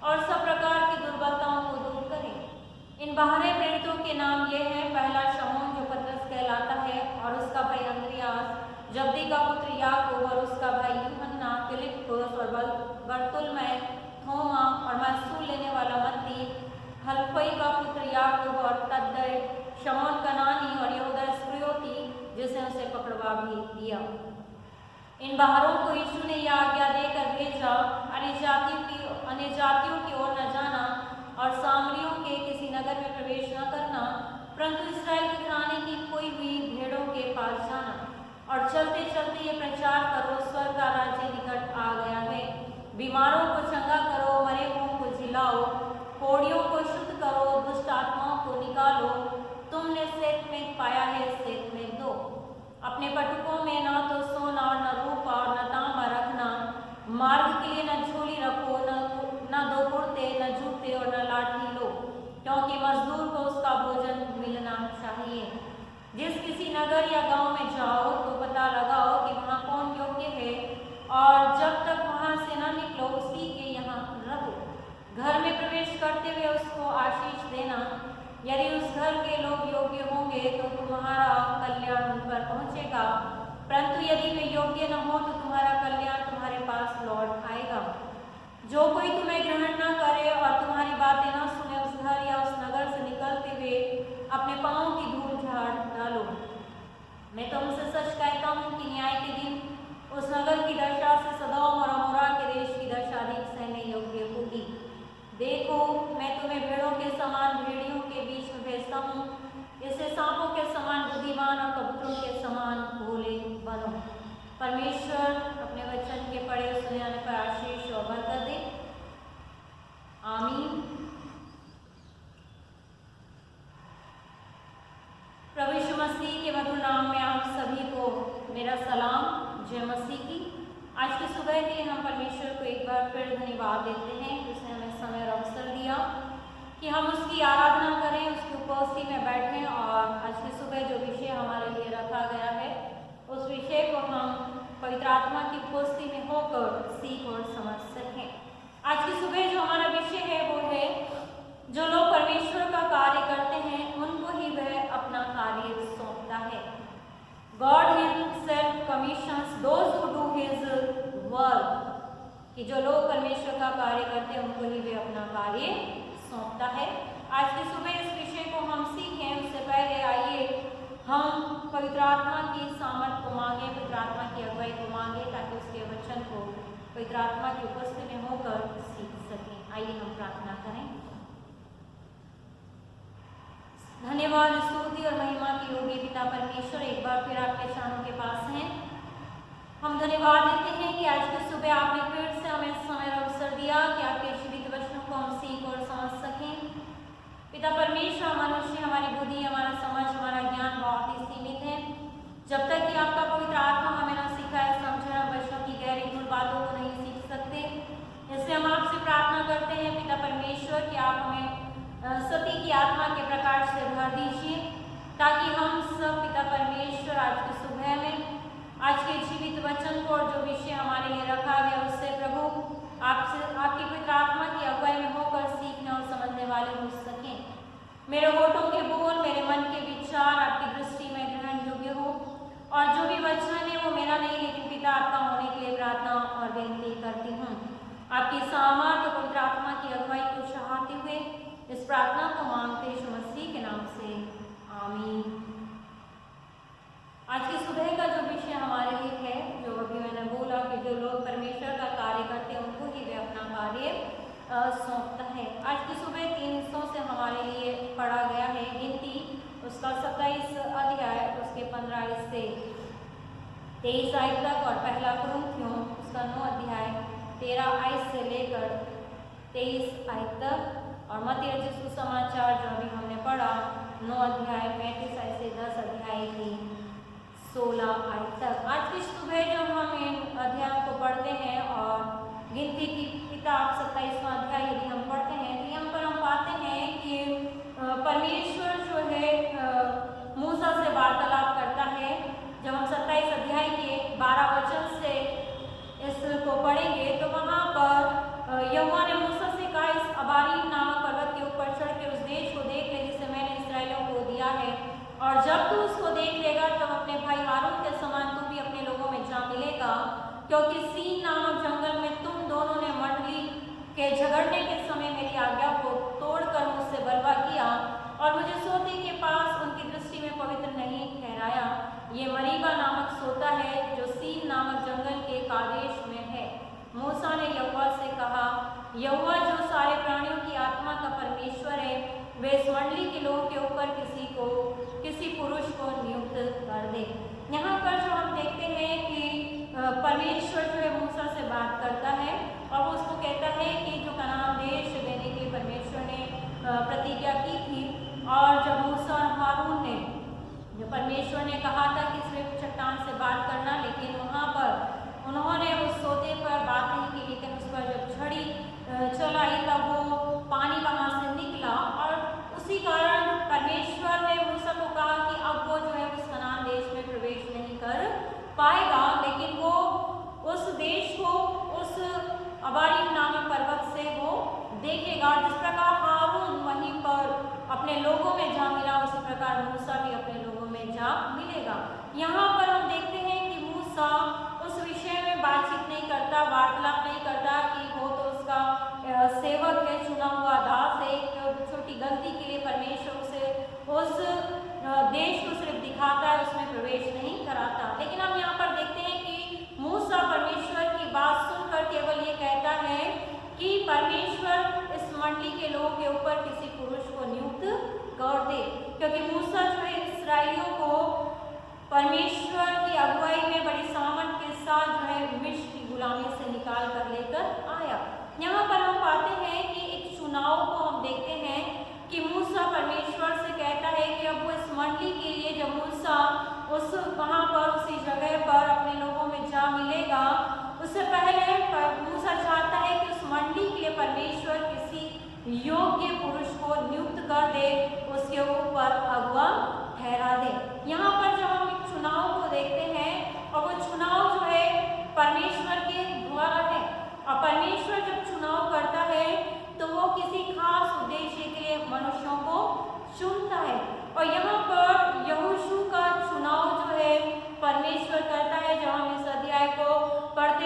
और सब प्रकार की दुर्बलताओं को दूर करें। इन बाहरी प्रेरितों के नाम ये हैं, पहला शमौन जो पतरस कहलाता है, और उसका भाई अंद्रियास, जब्दी का पुत्र याकूब और उसका भाई यूहन्ना, फिलिप्पुस और बरतुल्मै, थोमा और महसूल लेने वाला मत्ती, हलफई का पुत्र याकूब और तद्दै, शमौन कनानी और यहूदा इस्करियोती जिसने उसे पकड़वा भी दिया। इन बाहरों को यीशु ने यह आज्ञा देकर भेजा, अन्य जातियों की ओर न जाना और सामरियों के किसी नगर में प्रवेश न करना, परंतु इस्राएल के घराने की कोई भी भेड़ों के पास जाना। और चलते चलते ये प्रचार करो, स्वर्ग का राज्य निकट आ गया है। बीमारों को चंगा करो, मरे हुओं को जिलाओ, कोढ़ियों को शुद्ध करो, दुष्ट आत्माओं को निकालो। तुमने सेत में पाया है, सेत में दो। अपने पटुकों में न तो सोना और न रूपा और न तांबा रखना, मार्ग के लिए न झोली रखो, न दो कुर्ते, न जूते और न लाठी लो, क्योंकि मजदूर को उसका भोजन मिलना चाहिए। जिस किसी नगर या गांव में जाओ तो पता लगाओ कि वहाँ कौन योग्य है, और जब तक वहाँ से न निकलो उसी के यहाँ रहो। घर में प्रवेश करते हुए उसको आशीष देना। यदि उस घर के लोग योग्य होंगे तो तुम्हारा कल्याण उन पर पहुँचेगा, परंतु यदि वे योग्य न हो तो तुम्हारा कल्याण तुम्हारे पास लौट आएगा। जो कोई तुम्हें ग्रहण न करे और तुम्हारी बातें न सुने, उस घर या उस नगर से निकलते हुए अपने पाँव की धूल झाड़ डालो। मैं तुमसे सच कहता हूँ कि न्याय के दिन उस नगर की दशा से सदोम और अमोरा के देश की दशा अधिक सहने योग्य होगी। देखो, मैं तुम्हें भेड़ों के समान भेड़ियों के बीच में भेजता हूँ, इससे सांपों के समान बुद्धिमान और कबूतरों के समान भोले बनो। परमेश्वर अपने वचन के पढ़े सुने पर आशीष और बरकत दे। आमीन। प्रभु यीशु मसीह के मधुर नाम में आप सभी को मेरा सलाम, जय मसीह की। आज की सुबह के लिए हम परमेश्वर को एक बार फिर धन्यवाद देते हैं, जिसने हमें समय और अवसर दिया कि हम उसकी आराधना करें, उसकी उपस्थिति में बैठें और आज की सुबह जो विषय हमारे लिए रखा गया है उस विषय को हम पवित्र आत्मा की उपस्थिति में होकर सीख और समझ सकें। आज की सुबह जो हमारा विषय है वो है, जो लोग परमेश्वर का कार्य करते हैं उनको ही वह अपना कार्य सौंपता है। God himself commissions those who do his work, कि जो लोग परमेश्वर का कार्य करते हैं उनको ही वे अपना कार्य सौंपता है। आज की सुबह इस विषय को हम सीखें, उससे पहले आइए हम पवित्र आत्मा की सामर्थ को मांगे, पवित्र आत्मा की अगुवाई को मांगे, ताकि उसके वचन को पवित्र आत्मा की उपस्थिति में होकर सीख सकें। आइए हम प्रार्थना करें। धन्यवाद, स्तुति और महिमा की योग्य पिता परमेश्वर, एक बार फिर आपके चरणों के पास हैं। हम धन्यवाद देते हैं कि आज की सुबह आपने फिर से हमें समय और अवसर दिया कि आपके जीवित वचनों को हम सीख और समझ सकें। पिता परमेश्वर, मनुष्य, हमारी बुद्धि, हमारा समझ, हमारा ज्ञान बहुत ही सीमित है। जब तक कि आपका पवित्र आत्मा हमें न सिखाए समझे, वचनों की गहरी मूल बातों को नहीं सीख सकते। इसलिए हम आपसे प्रार्थना करते हैं पिता परमेश्वर कि आप हमें सत्य की आत्मा के प्रकाश से भर दीजिए, ताकि हम सब पिता परमेश्वर आज की सुबह में आज के जीवित वचन को और जो विषय हमारे लिए रखा गया उससे प्रभु आपसे आपकी पवित्र आत्मा की अगुवाई में होकर सीखने और समझने वाले हो सकें। मेरे होठों के बोल, मेरे मन के विचार आपकी दृष्टि में ग्रहण योग्य हो, और जो भी वचन है वो मेरा नहीं लेकिन पिता आपका होने के लिए प्रार्थना और विनती करती हूँ। आपकी सामर्थ और पवित्र आत्मा की अगुवाई को चाहते हुए इस प्रार्थना को मांगते यीशु मसीह के नाम से, आमीन। आज की सुबह का जो विषय हमारे लिए है, जो अभी मैंने बोला कि जो लोग परमेश्वर का कार्य करते हैं उनको ही वे अपना कार्य सौंपता है। आज की सुबह 3 हिस्सों से हमारे लिए पढ़ा गया है। गिनती उसका 27 अध्याय, उसके 15 से 23 आयत तक, और पहला कुरिन्थियों उसका 9 अध्याय 13 आयत से लेकर 23 आयत तक और मत्ती रचित सुसमाचार जो अभी हमने पढ़ा 9 अध्याय 35 आयत से 10 अध्याय की 16 आयत तक। आज की सुबह जब हम इन अध्यायों को पढ़ते हैं और गिनती की किताब 27वां अध्याय यदि हम पढ़ते हैं तो यहाँ पर हम पाते हैं कि परमेश्वर जो है मूसा से वार्तालाप करता है। जब हम 27 अध्याय के 12 वचन से इसको पढ़ेंगे तो वहाँ पर यहोवा ने मूसा से कहा, इस अबारीम नामक पर्वत के ऊपर चढ़ के उस देश को देख ले जिसे मैंने इस्राएलियों को दिया है, और जब तू उसको देख लेगा तब अपने भाई हारून के समान तू भी अपने लोगों में जा मिलेगा, क्योंकि सीन नामक जंगल में तुम दोनों ने मंडली के झगड़ने के समय मेरी आज्ञा को तोड़कर मुझसे बलवा किया और मुझे सोते के पास उनकी दृष्टि में पवित्र नहीं ठहराया। ये मरीबा नामक सोता है जो सीन नामक जंगल के कादेश में है। मूसा ने यहोवा से कहा, यहोवा जो सारे प्राणियों की आत्मा का परमेश्वर है, वे इस मंडली के लोगों के ऊपर किसी पुरुष को नियुक्त कर दे। यहाँ पर जो हम देखते हैं कि परमेश्वर जो है मूसा से बात करता है और वो उसको कहता है कि जो कनान देश देने के लिए परमेश्वर ने प्रतिज्ञा की थी, और जब मूसा और हारून ने जो परमेश्वर ने कहा था कि सिर्फ चट्टान से बात करना, लेकिन वहाँ पर उन्होंने उस सोते पर बात नहीं की, लेकिन उस पर जब छड़ी चलाई तब वो पानी वहाँ से निकला और उसी कारण परमेश्वर ने मूसा को कहा कि अब वो जो है उस कनान देश में प्रवेश नहीं कर पाएगा, लेकिन वो उस देश को उस अबारीम नामक पर्वत से वो देखेगा। जिस प्रकार हारून वहीं पर अपने लोगों में जा मिला, उसी प्रकार मूसा भी अपने लोगों में जा मिलेगा। यहाँ पर हम देखते हैं कि मूसा उस विषय में बातचीत नहीं करता, वार्तालाप नहीं करता कि वो तो उसका सेवक है, चुना हुआ दास है। एक छोटी गलती के लिए परमेश्वर उसे उस देश को सिर्फ दिखाता है, उसमें प्रवेश नहीं कराता। लेकिन हम यहाँ पर देखते हैं कि मूसा परमेश्वर की बात सुनकर केवल ये कहता है कि परमेश्वर इस मंडली के लोगों के ऊपर किसी पुरुष को नियुक्त कर दे, क्योंकि मूसा जो है इसराइलियों को परमेश्वर की अगुवाई में बड़ी सामर्थ के साथ जो है मिस्र की गुलामी से निकाल कर लेकर आया। यहाँ पर हम पाते हैं कि एक चुनाव को हम देखते हैं कि मूसा परमेश्वर से कहता है कि अब वो इस मंडली के लिए जब मूसा उस वहाँ पर उसी जगह पर अपने लोगों में जा मिलेगा, उससे पहले मूसा चाहता है कि उस मंडली के लिए परमेश्वर किसी योग्य पुरुष को नियुक्त कर दे, उसके ऊपर अगुवा ठहरा दे। यहाँ पर जब हम एक चुनाव को देखते हैं और वो चुनाव जो है परमेश्वर के द्वारा है, और परमेश्वर जब चुनाव करता है तो वो किसी खास उद्देश्य के लिए मनुष्यों को चुनता है। और यहाँ पर यहोशू का चुनाव जो है परमेश्वर करता है। जब हम इस अध्याय को पढ़ते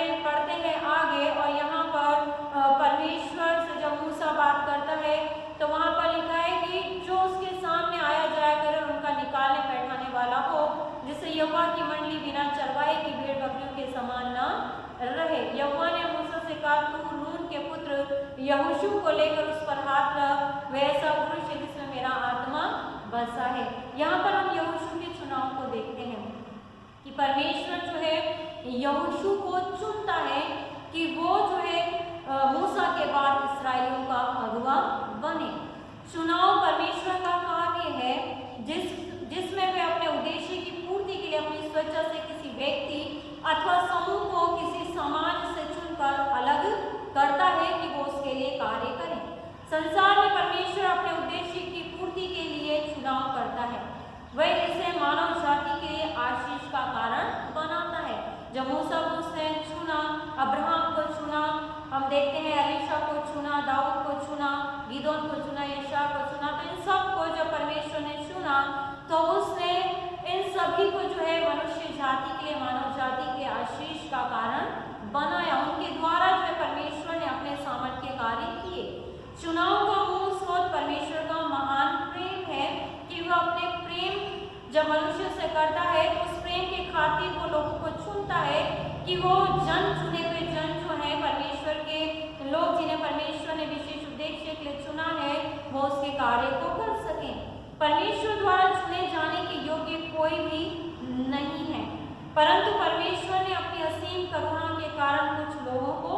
हैं आगे, और यहाँ पर परमेश्वर से जब मूसा बात करता है तो वहाँ पर लिखा है कि जो उसके सामने आया जाया करे उनका निकालने बैठाने वाला हो, जिससे यहोवा की मंडली बिना चरवाहे की भेड़ बकरियों के समान न रहे। यहोवा ने मूसा से कहा, तू नून के पुत्र यहोशू को लेकर उस पर हाथ रख, वह ऐसा पुरुष है जिसमें मेरा आत्मा बसा है। यहाँ पर हम यहोशू के चुनाव को देखते हैं कि परमेश्वर जो है यहोशू को चुनता है कि वो जो है मूसा के बाद इसराइलियों का अगुवा बने। चुनाव परमेश्वर का कार्य है जिसमें वे अपने उद्देश्य की पूर्ति के लिए अपनी स्वेच्छा से किसी व्यक्ति अथवा समूह को किसी समाज से चुनकर अलग करता है कि वो उसके लिए कार्य करें। संसार में परमेश्वर अपने उद्देश्य की पूर्ति के लिए चुनाव करता है, वह इसे मानव जाति के लिए आशीष का कारण बनाता है। जब मूसा को उसने चुना, अब्राहम को चुना, हम देखते हैं एलीशा को चुना, दाऊद को चुना, गिदोन को चुना, यशा को चुना, तो इन सब को जब परमेश्वर ने चुना तो उसने इन सभी को जो है मनुष्य जाति के लिए, मानव जाति के आशीष का कारण बनाया। उनके द्वारा जो है परमेश्वर ने अपने सामर्थ्य कार्य किए। चुनाव का मूल स्रोत परमेश्वर का महान प्रेम है कि वह अपने प्रेम जब मनुष्य से करता है तो उस प्रेम के खातिर वो लोगों को चुनता है कि वो चुने हुए जन जो है परमेश्वर के लोग, जिन्हें परमेश्वर ने विशेष उद्देश्य के लिए चुना है, वो उसके कार्य को कर सकें। परमेश्वर द्वारा चुने जाने के योग्य कोई भी नहीं है, परंतु परमेश्वर ने अपनी असीम करुणा के कारण कुछ लोगों को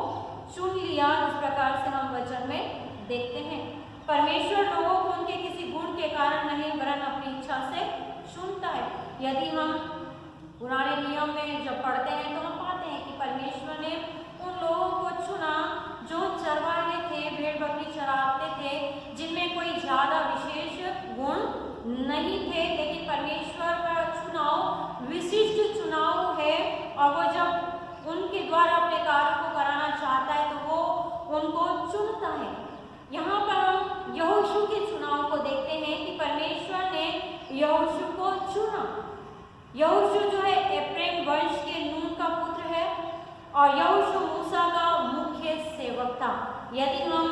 चुन लिया, जिस प्रकार से हम वचन में देखते हैं। परमेश्वर लोगों को उनके किसी गुण के कारण नहीं वरन अपनी इच्छा से चुनता है। यदि हम पुराने नियम में जब पढ़ते हैं तो हम पाते हैं कि परमेश्वर ने उन लोगों को चुना जो चरवाहे थे, भेड़ बकरी चराते थे, जिनमें कोई ज्यादा विशेष गुण नहीं थे, लेकिन परमेश्वर का चुनाव विशिष्ट चुनाव है और वो जब उनके द्वारा अपने कार्य को कराना चाहता है तो वो उनको चुनता है। यहाँ पर हम यहोशू के चुनाव को देखते हैं कि परमेश्वर ने यहोशू को चुना। यहोशू जो है एफ्रेम वंश के नून का पुत्र है और यहोशू मूसा का मुख्य सेवक था। यदि हम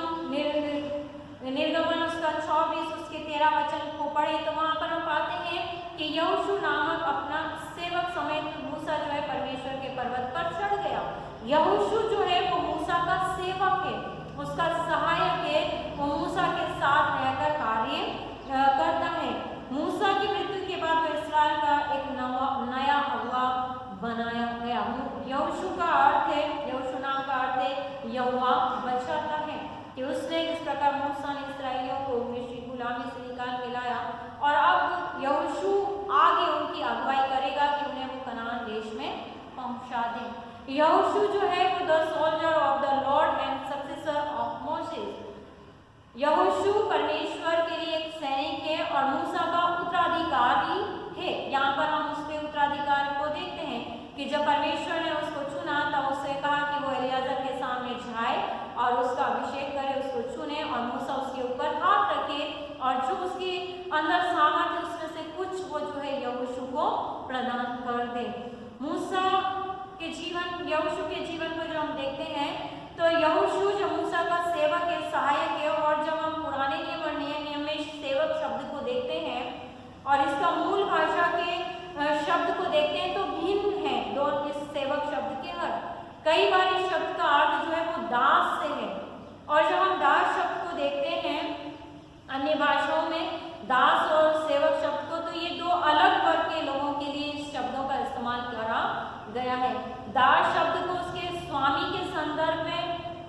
निर्गमन उसका 24 उसके 13 वचन को पढ़े तो वहां पर हम पाते हैं कि यहोशू नामक अपना सेवक समेत मूसा जो है परमेश्वर के पर्वत पर चढ़ गया। यहोशू जो है वो मूसा का सेवक है, उसका सहायक है, वो मूसा के साथ रहकर कार्य करता है। मूसा की मृत्यु के बाद वो इस्राएल का एक नया अगुवा बनाया गया। यहोशू का अर्थ है, यहोशू नाम का अर्थ है यहोवा बचाता है, कि उसने जिस प्रकार मूसा ने इस्राएलियों को मिस्र की गुलामी से निकाल के लाया और अब यहोशू आगे उनकी अगुवाई करेगा कि उन्हें वो कनान देश में पहुंचा दे। यहोशू जो है वो the soldier of the Lord and successor of Moses. यहोशू परमेश्वर के लिए एक सैनिक है और मूसा का उत्तराधिकारी है। यहाँ पर हम उसके उत्तराधिकारी को देखते हैं कि जब परमेश्वर ने उसको चुना तब उससे कहा कि वो एलियाजर के सामने जाए और उसका अभिषेक करे, उसको चुने और मूसा उसके ऊपर हाथ रखे और जो उसके अंदर सामर्थ्य उसमें से कुछ वो जो है यहोशू को प्रदान कर दे। मूसा के जीवन, यहोशू के जीवन को जो हम देखते हैं तो यहोशू जो मूसा का सेवक है, सहायक है, और जब हम पुराने नियम और नए नियम में सेवक शब्द को देखते हैं और इसका मूल भाषा के शब्द को देखते हैं तो भिन्न है दो इस सेवक शब्द के अर्थ। कई बार इस शब्द का अर्थ जो है वो दास से है और जब हम दास शब्द को देखते हैं अन्य भाषाओं में दास और सेवक शब्द को, तो ये दो अलग वर्ग के लोगों के लिए इस शब्दों का इस्तेमाल करा गया है। दास शब्द को उसके स्वामी के संदर्भ में,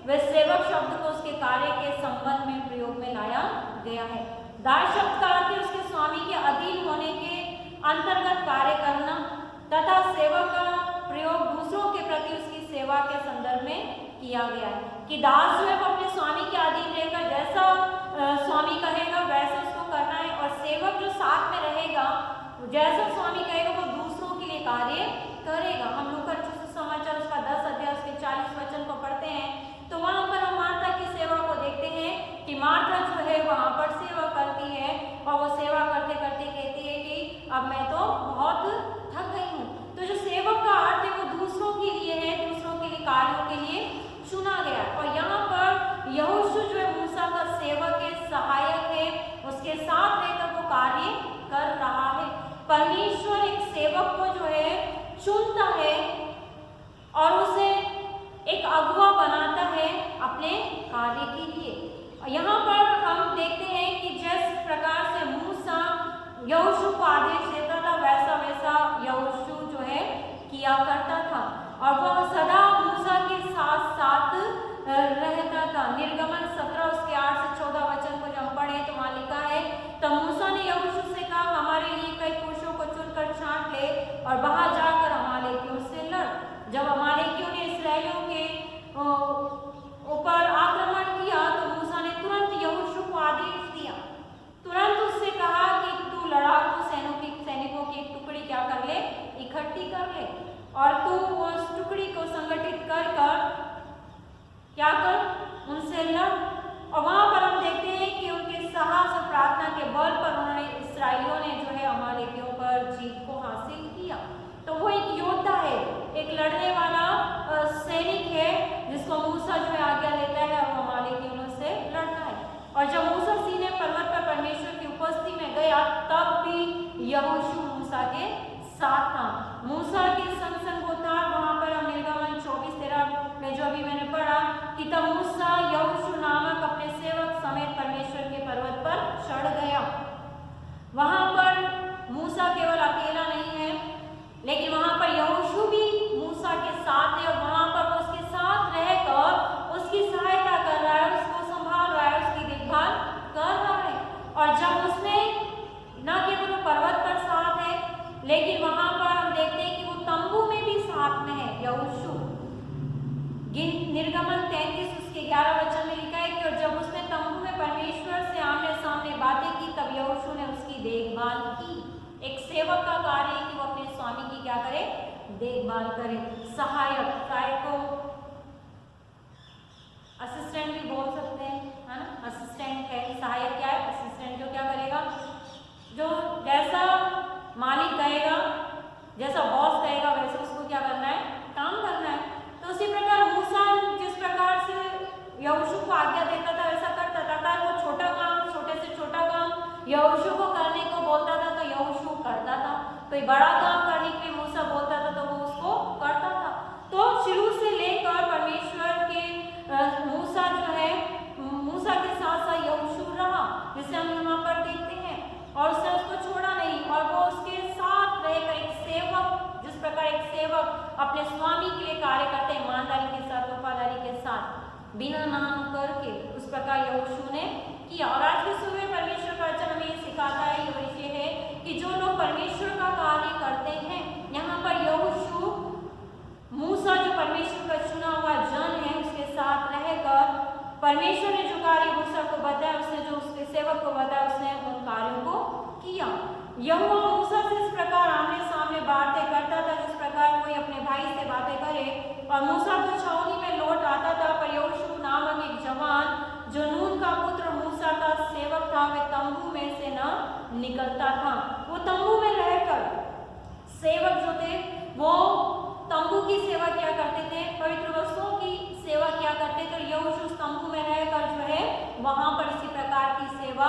व सेवक शब्द को उसके कार्य के संबंध में प्रयोग में लाया गया है। दास शब्द का अर्थ है उसके स्वामी के अधीन होने के अंतर्गत कार्य करना तथा सेवक का प्रयोग दूसरों के प्रति उसकी सेवा के संदर्भ में किया गया है कि दास जो है वो अपने स्वामी के अधीन रहकर जैसा स्वामी कहेगा वैसा उसको करना है और सेवक जो साथ में रहेगा जैसा स्वामी कहेगा वो दूसरों के लिए कार्य करेगा। हम लोग का समाचार उसका 10 अध्याय उसके 40 वचन को पढ़ते हैं तो वहां पर हम मार्था की सेवा को देखते हैं कि मार्था जो है वहां पर सेवा करती है और वो सेवा करते करते कहती है कि अब मैं तो बहुत थक गई हूँ। तो जो सेवक का अर्थ है वो दूसरों के लिए है, दूसरों के लिए कार्यों के लिए चुना गया। और यहाँ पर यहोशू जो है मूसा का सेवक है, सहायक है, उसके साथ रहकर वो कार्य कर रहा है। परमेश्वर एक सेवक को जो है चुनता है और उसे एक अगुवा बनाता है अपने कार्य के लिए। यहाँ पर हम देखते हैं कि जिस प्रकार से मूसा यहोशू को आदेश देता था वैसा वैसा यहोशू जो है किया करता था और वह सदा मूसा के साथ साथ रहता था। निर्गमन 17 उसके 8 से 14 वचन को जब पढ़े तो वहाँ लिखा है तो मूसा ने यहोशू से कहा हमारे लिए कई पुरुषों को चुनकर छांट ले और बाहर जाकर अमालेकियों से लड़। जब अमालेकियों ने इस्राएलियों के ऊपर आक्रमण किया तो मूसा ने तुरंत यहोशू को आदेश दिया, तुरंत उससे कहा कि तू लड़ाकू सैनिकों की एक टुकड़ी क्या कर ले, इकट्ठी कर ले और तू उस टुकड़ी को संगठित कर क्या कर उनसे लड़। और वहां पर हम देखते हैं कि उनके साहस और प्रार्थना के बल पर उन्होंने इस्राएलियों ने जो है अमालेकियों पर जीत को हासिल किया। तो वो एक योद्धा है, एक लड़ने वाला सैनिक है जिसको मूसा जो है आज्ञा देता है और अमालेकियों से लड़ता है। और जब मूसा सीने पर्वत पर परमेश्वर की उपस्थिति में गया तब भी यहोशू मूसा के साथ था। मूसा के संग वो था। वहां पर हम निर्गमन 24-13 में जो अभी मैंने पढ़ा कि तब मूसा यहोशू नामक अपने सेवक समेत परमेश्वर के पर्वत पर चढ़ गया। वहां पर मूसा केवल अकेला नहीं है लेकिन वहां पर यहोशू भी मूसा के साथ है और वहां पर उसके साथ रहकर उसके क्या करे, देखभाल करे। सहायक, सहायक को असिस्टेंट भी बोल सकते हैं, है ना, असिस्टेंट है। सहायक क्या है, असिस्टेंट जो क्या करेगा, जो जैसा मालिक कहेगा, जैसा बॉस कहेगा वैसे उसको क्या करना है, काम करना है। तो उसी प्रकार मूसा जिस प्रकार से यहोशू को आज्ञा देता था वैसा करता था। अगर वो छोटा काम, छोटे से छोटा काम यहोशू को करने को बोलता था तो यहोशू करता था, कोई बड़ा काम करने के लिए मूसा बोलता था तो वो उसको करता था। तो शुरू से लेकर परमेश्वर के मूसा जो है, मूसा के साथ साथ यहोशू रहा, जिसे हम यहाँ पर देखते हैं, और उसने उसको छोड़ा नहीं, और वो उसके साथ रहकर एक सेवक, जिस प्रकार एक सेवक अपने स्वामी के लिए कार्य करते हैं, ईमानदारी के साथ, वफादारी के साथ, बिना नाम करके, उस प्रकार यहोशू ने किया। और आज के सुबह परमेश्वर का वचन हमें ये सिखाता है, ये विषय है कि जो लोग परमेश्वर का कार्य करते हैं, यहाँ पर यहोशू मूसा जो परमेश्वर का चुना हुआ जन है उसके साथ रहकर परमेश्वर ने जो कार्य मूसा को बताया, उसने जो उसके सेवक को बताया, उसने उन कार्यों को किया। यहोवा मूसा से इस प्रकार आमने सामने बातें करता था जिस प्रकार कोई अपने भाई से बातें करे, और मूसा को छावनी में लौट आता था। पर यहोशू नामक एक जवान जो नून का पुत्र मूसा का सेवक था, वे तंबू में से न निकलता था। वो तंबू में रहकर सेवक जो थे वो तंबू की सेवा क्या करते थे, पवित्र वस्तुओं की सेवा क्या करते थे। यहोशू तंबू में रहकर जो है वहां पर इसी प्रकार की सेवा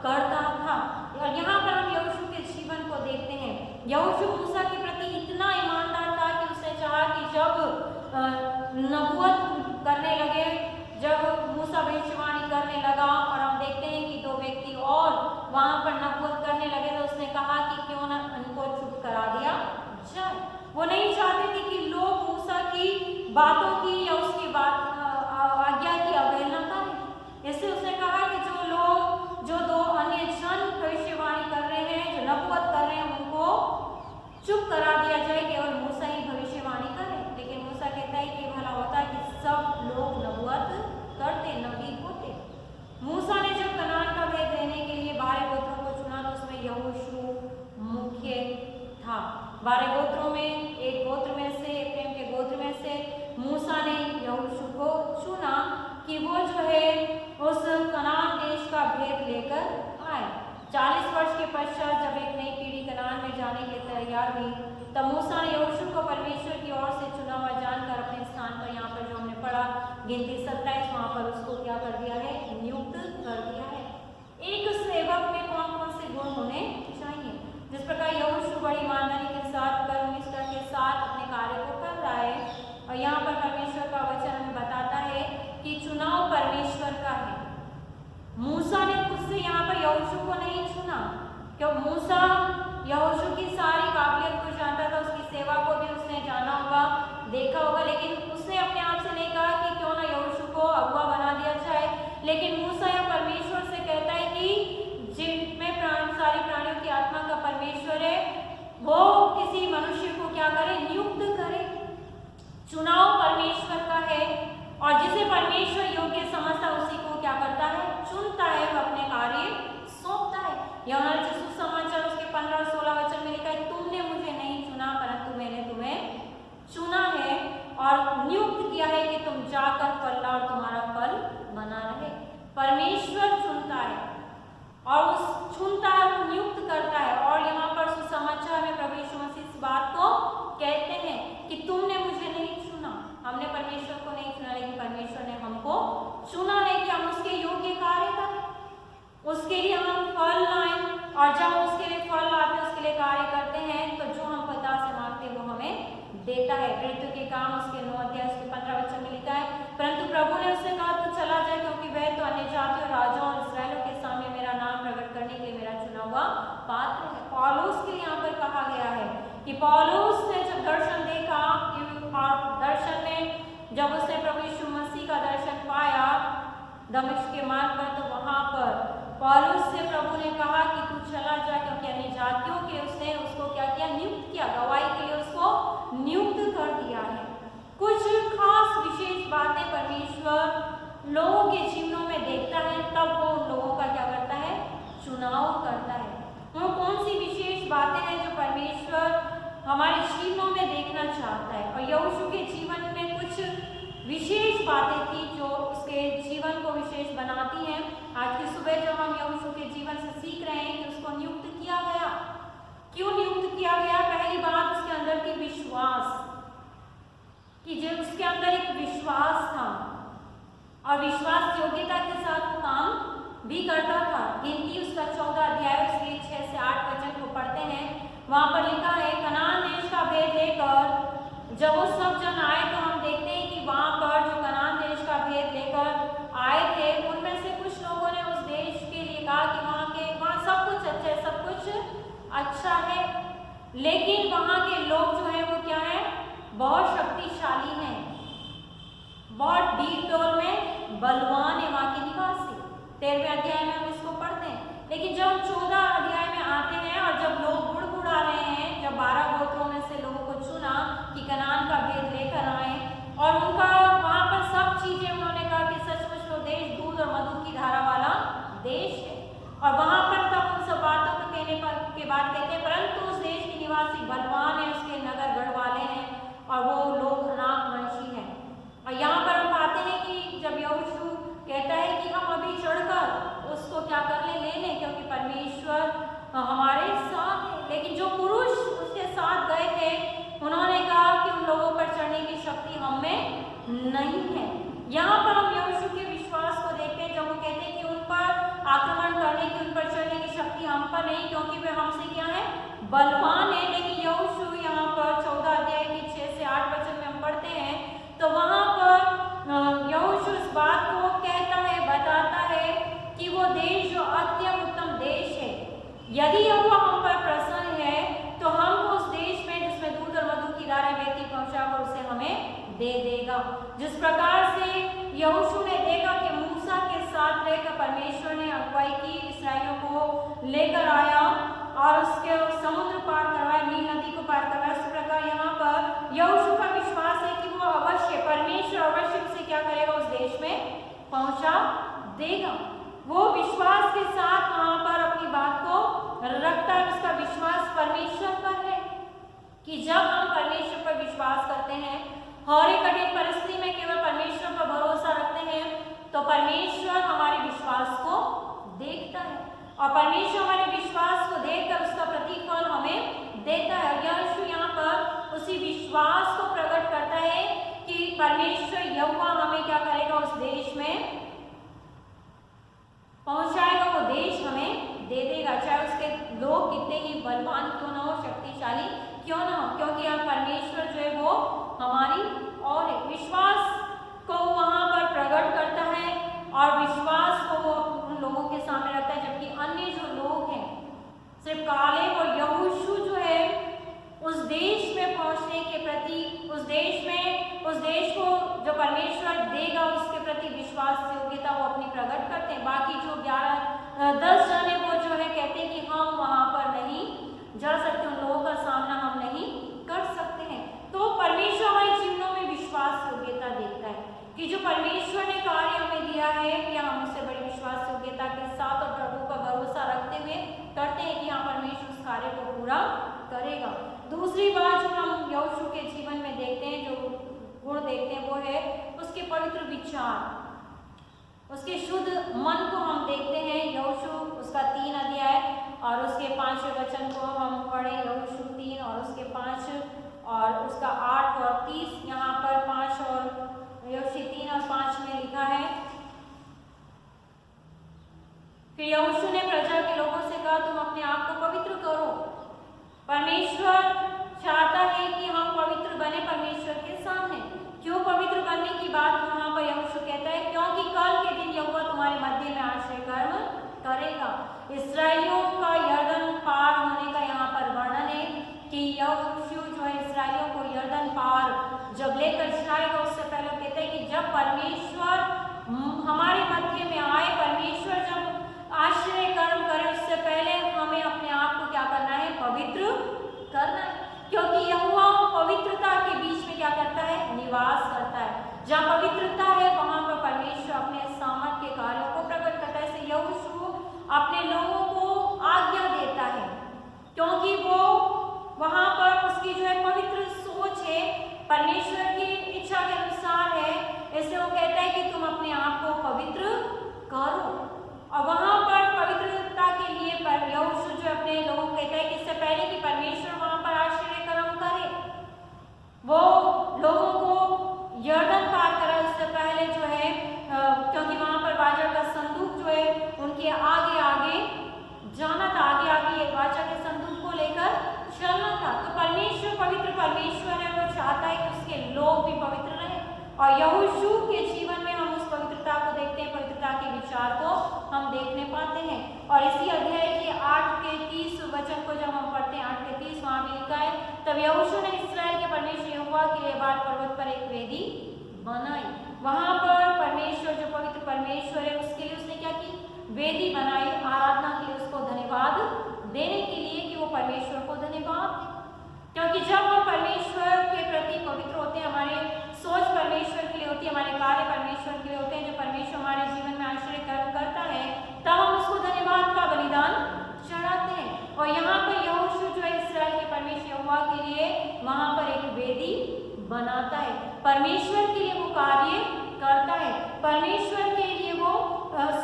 करता था। और यहाँ पर हम यहोशू के जीवन को देखते हैं। यहोशू मूसा के प्रति इतना ईमानदार था कि उसने चाहा कि जब नबूवत करने लगे, जब मूसा भविष्यवाणी करने लगा और हम देखते हैं कि दो व्यक्ति और वहां पर नबूवत करने लगे, तो उसने कहा कि क्यों न उनको चुप करा दिया जाए। वो नहीं चाहते थे कि लोग मूसा की बातों की या उसकी बात आज्ञा की अवहेलना करें। इससे उसने कहा कि जो दो अन्य जन भविष्यवाणी कर रहे हैं, जो नबूवत कर रहे हैं, उनको चुप करा दिया जाए, केवल मूसा ही भविष्यवाणी करे। लेकिन मूसा कहता है कि भला होता कि सब लोग नबूवत करते, नबी होते। मूसा ने जब कनान का भेद देने के लिए 12 गोत्रों को चुना तो उसमें यहोशू मुख्य था। 12 गोत्रों में एक गोत्र में से, एफ्रेम के गोत्र में से मूसा ने यहोशू को चुना कि वो जो है उस कनान देश का भेद लेकर आए। 40 वर्ष के पश्चात जब एक नई पीढ़ी कनान में जाने के लिए तैयार हुई, तब मूसा ने यहोशू को परमेश्वर की ओर से चुना हुआ जानकर अपने स्थान पर, यहाँ पर जो हमने पढ़ा गिनती 27, वहाँ पर उसको क्या कर दिया है, नियुक्त कर दिया है। एक सेवक में कौन कौन से गुण होने चाहिए? जिस प्रकार यहोशू बड़ी ईमानदारी के साथ, कर्मनिष्ठा के साथ अपने कार्य को कर रहा है, और यहाँ पर परमेश्वर का वचन हमें बताता है कि चुनाव परमेश्वर का है। मूसा ने खुद से यहाँ पर यहोशू को नहीं चुना, क्योंकि मूसा यहोशू की सारी काबिलियत को जानता था, उसकी सेवा को भी उसने जाना होगा, देखा होगा, लेकिन उसने अपने आप से नहीं कहा कि क्यों ना यहोशू को अगुवा बना दिया जाए। लेकिन मूसा या परमेश्वर से कहता है कि जिनमें सारी प्राणियों की आत्मा का परमेश्वर है, वो किसी मनुष्य को क्या करे, नियुक्त करे। चुनाव परमेश्वर का है, और जिसे परमेश्वर योग्य समझता उसी को क्या करता है, चुनता है, वह अपने कार्य सौंपता है। यूहन्ना रचित सुसमाचार उसके 15 और 16 वचन में लिखा है, तुमने मुझे नहीं चुना परंतु मैंने तुम्हें चुना है और नियुक्त किया है कि तुम जाकर फल लाओ और तुम्हारा फल बना रहे। परमेश्वर चुनता है और उस चुनता है, वो नियुक्त करता है। और यहाँ पर सुसमाचार में प्रभु यीशु मसीह इस बात को कहते हैं कि तुमने मुझे नहीं चुना, हमने परमेश्वर को नहीं चुना, लेकिन परमेश्वर ने हमको चुना है कि हम उसके योग्य कार्य करें, उसके लिए हम फल लाएं। और जब हम उसके लिए फल लाते, उसके लिए कार्य करते हैं, तो जो हम पिता से मांगते हैं वो हमें देता है। प्रेरितों के काम उसके 9 अध्याय उसके 15 वचन में लिखा है, परंतु प्रभु ने उससे कहा तू चला जाए, क्योंकि वह तो अन्य जातियों, राजाओं और इस्राएलियों के सामने मेरा नाम प्रकट करने के लिए मेरा चुना हुआ पात्र है। पौलुस के लिए यहाँ पर कहा गया है कि पौलुस ने जब दर्शन देखा, और दर्शन में जब उसने प्रभु यीशु मसीह का दर्शन पाया दमिश्क के मार्ग पर, तो वहां पर पौलुस से प्रभु ने कहा कि तू चला जा, क्योंकि अन्य जातियों के उसने उसको क्या किया, नियुक्त किया, गवाही के लिए उसको नियुक्त कर दिया है। कुछ खास विशेष बातें परमेश्वर लोगों के जीवनों में देखता है, तब वो उन लोगों का क्या करता है, चुनाव करता है। वो कौन सी विशेष बातें हैं जो परमेश्वर हमारे जीवन देखना चाहता है। और यहोशू के जीवन में कुछ विशेष बातें थी जो उसके जीवन को विशेष बनाती हैं। आज की सुबह जो हम यहोशू के जीवन से सीख रहे हैं कि उसको नियुक्त किया गया। क्यों नियुक्त किया गया? पहली बात उसके अंदर थी विश्वास, कि जो उसके अंदर एक विश्वास था और विश्वास योग्यता के साथ वो काम भी करता था। गिनती उसका 14 अध्याय उसके 6 से 8 वचन को पढ़ते हैं। वहां पर लिखा है, कनान देश का भेद लेकर जब वो सब जन आए तो हम देखते हैं कि वहां पर जो कनान देश का भेद लेकर आए थे उनमें से कुछ लोगों ने उस देश के लिए कहा कि वहाँ सब कुछ अच्छा है, सब कुछ अच्छा है, लेकिन वहाँ के लोग जो है वो क्या है, बहुत शक्तिशाली हैं, बहुत डीप डोर में बलवान है वहाँ के निवासी। 13वें अध्याय में हम इसको पढ़ते हैं। लेकिन जब हम 14 अध्याय में आते हैं और जब लोग बुड़बुड़ा रहे हैं, जब 12 गोत्रों में से लोगों को चुना कि कनान का भेद लेकर आए और उनका वहाँ पर सब चीजें उन्होंने कहा कि सचमुच वो देश दूध और मधु की धारा वाला देश है। और वहाँ पर तब उन सब बातों को कहने के बाद कहते हैं, परंतु उस देश के निवासी बलवान है, उसके नगर गढ़ वाले हैं और वो लोग अनाक वंशी हैं। और यहाँ पर हम पाते हैं कि जब यहोशू कहता है कि हम अभी चढ़कर उसको क्या कर ले लें, क्योंकि परमेश्वर हमारे साथ है। लेकिन जो पुरुष उसके साथ गए थे उन्होंने कहा कि उन लोगों पर चढ़ने की शक्ति हम में नहीं है। यहाँ पर हम यहोशू के विश्वास को देखते हैं जब वो कहते हैं कि उन पर आक्रमण करने की, उन पर चढ़ने की शक्ति हम पर नहीं, क्योंकि वे हमसे क्या है, बलवान है। लेकिन यहोशू यहाँ पर 14 अध्याय के 6 से 8 वचन में हम पढ़ते हैं तो वहाँ पर यहोशू इस बात को कहता है, बताता है कि वो देश जो अत्यंत उत्तम देश है, यदि यहोवा हम पर प्रसन्न है तो हमको उस देश में जिसमें दूध और मधु की धाराएं बहती पहुंचाकर उसे हमें दे देगा। जिस प्रकार से यहोशू ने देखा कि मूसा के साथ रहकर परमेश्वर ने अगुवाई की, इस्राएलियों को लेकर आया और उसके समुद्र पार करवाया, नील नदी को पार करवाया, उस प्रकार यहाँ पर यहोशू का विश्वास है कि वो अवश्य, परमेश्वर अवश्य उसे क्या करेगा, उस देश में पहुंचा देगा। वो विश्वास के साथ वहां पर अपनी बात को रखता है। उसका विश्वास परमेश्वर पर है कि जब हम परमेश्वर पर विश्वास करते हैं, हर एक कठिन परिस्थिति में केवल परमेश्वर पर भरोसा रखते हैं, तो परमेश्वर हमारे विश्वास को देखता है और परमेश्वर हमारे विश्वास को देखकर उसका प्रतिफल हमें देता है। यहोशू यहाँ पर उसी विश्वास को प्रकट करता है कि परमेश्वर यहोवा हमें क्या करेगा, उस देश में पहुंचाएगा, वो देश हमें दे देगा, चाहे उसके लोग कितने ही बलवान क्यों ना हो, शक्तिशाली क्यों ना हो, क्योंकि यहाँ परमेश्वर जो है वो हमारी और है। विश्वास को वहाँ पर प्रकट करता है और विश्वास को वो उन लोगों के सामने रखता है, जबकि अन्य जो लोग हैं, सिर्फ कालेब और यहोशू जो है उस देश में पहुंचने के प्रति, उस देश को जो परमेश्वर देगा उसके प्रति विश्वास योग्यता वो अपनी प्रकट करते हैं। बाकी जो 10 जने वो जो है कहते हैं कि हम वहाँ पर नहीं जा सकते, उन लोगों का सामना हम नहीं कर सकते हैं। तो परमेश्वर हमारे जीवनों में विश्वास योग्यता देखता है कि जो परमेश्वर ने कार्य हमें दिया है कि हम उससे बड़ी विश्वास योग्यता के साथ और प्रभु का भरोसा रखते हुए करते हैं कि हाँ परमेश्वर उस कार्य को पूरा करेगा। दूसरी बात जो हम यहोशू के जीवन में देखते हैं, जो गुण देखते हैं, वो है उसके पवित्र विचार, उसके शुद्ध मन को हम देखते हैं। यहोशू उसका 3 अध्याय और उसके 5वें वचन को हम पढ़े, यहोशू 3 और उसके 5 और उसका 8 और 30, यहाँ पर 5 और यहोशू 3 और 5 में लिखा है, फिर यहोशू ने प्रजा के लोगों से कहा, तुम अपने आप को पवित्र करो। परमेश्वर चाहता है कि हम पवित्र बने परमेश्वर के सामने। क्यों पवित्र बनने की बात वहाँ पर यहोशू कहता है, क्योंकि कल के दिन यहोवा तुम्हारे मध्य में आश्रय कर्म करेगा। इसराइलियों का यरदन पार होने का यहाँ पर वर्णन है कि यहोशू जो है इसराइलियों को यरदन पार जब लेकर जाएगा, उससे पहले कहते हैं कि जब परमेश्वर हमारे मध्य में आए, परमेश्वर जब आश्रय कर्म करे, उससे पहले हमें अपने आप को क्या करना है, पवित्र करना है। क्योंकि यहोवा पवित्रता के बीच में क्या करता है, निवास करता है। जहाँ पवित्रता है वहाँ पर परमेश्वर अपने सामर्थ के कार्यों को प्रकट करता है। ऐसे यहोशू अपने लोगों को आज्ञा देता है, क्योंकि वो वहाँ पर उसकी जो है पवित्र सोच है लिए आगे आगे जाना था, आगे आगे एक वाचा के संदूक को लेकर चलना था। तो परमेश्वर पवित्र परमेश्वर है, वो चाहता है कि उसके लोग भी पवित्र रहें। और यहोशू के जीवन में हम उस पवित्रता को देखते हैं, पवित्रता के विचार को हम देखने पाते हैं। और इसी अध्याय के 8 के 30 वचन को जब हम पढ़ते हैं, 8 के 30 वहाँ भी लिखा है, तब यहोशू ने इस्राएल के परमेश्वर यहोवा के लिए एबाल पर्वत पर एक वेदी बनाई। वहाँ पर परमेश्वर जो पवित्र परमेश्वर है उसके लिए उसने क्या की, वेदी बनाई, आराधना के लिए उसको धन्यवाद देने के लिए कि वो परमेश्वर को धन्यवाद दे। क्योंकि जब हम परमेश्वर के प्रति पवित्र होते हैं, हमारे सोच परमेश्वर के लिए होती है, हमारे कार्य परमेश्वर के लिए होते हैं, जो परमेश्वर हमारे जीवन में आश्रय करता है, तब हम उसको धन्यवाद का बलिदान चढ़ाते हैं। और यहाँ पर यहोशू जो है इस्राएल के परमेश्वर यहोवा के लिए वहाँ पर एक वेदी बनाता है, परमेश्वर के लिए वो कार्य करता है, परमेश्वर के लिए वो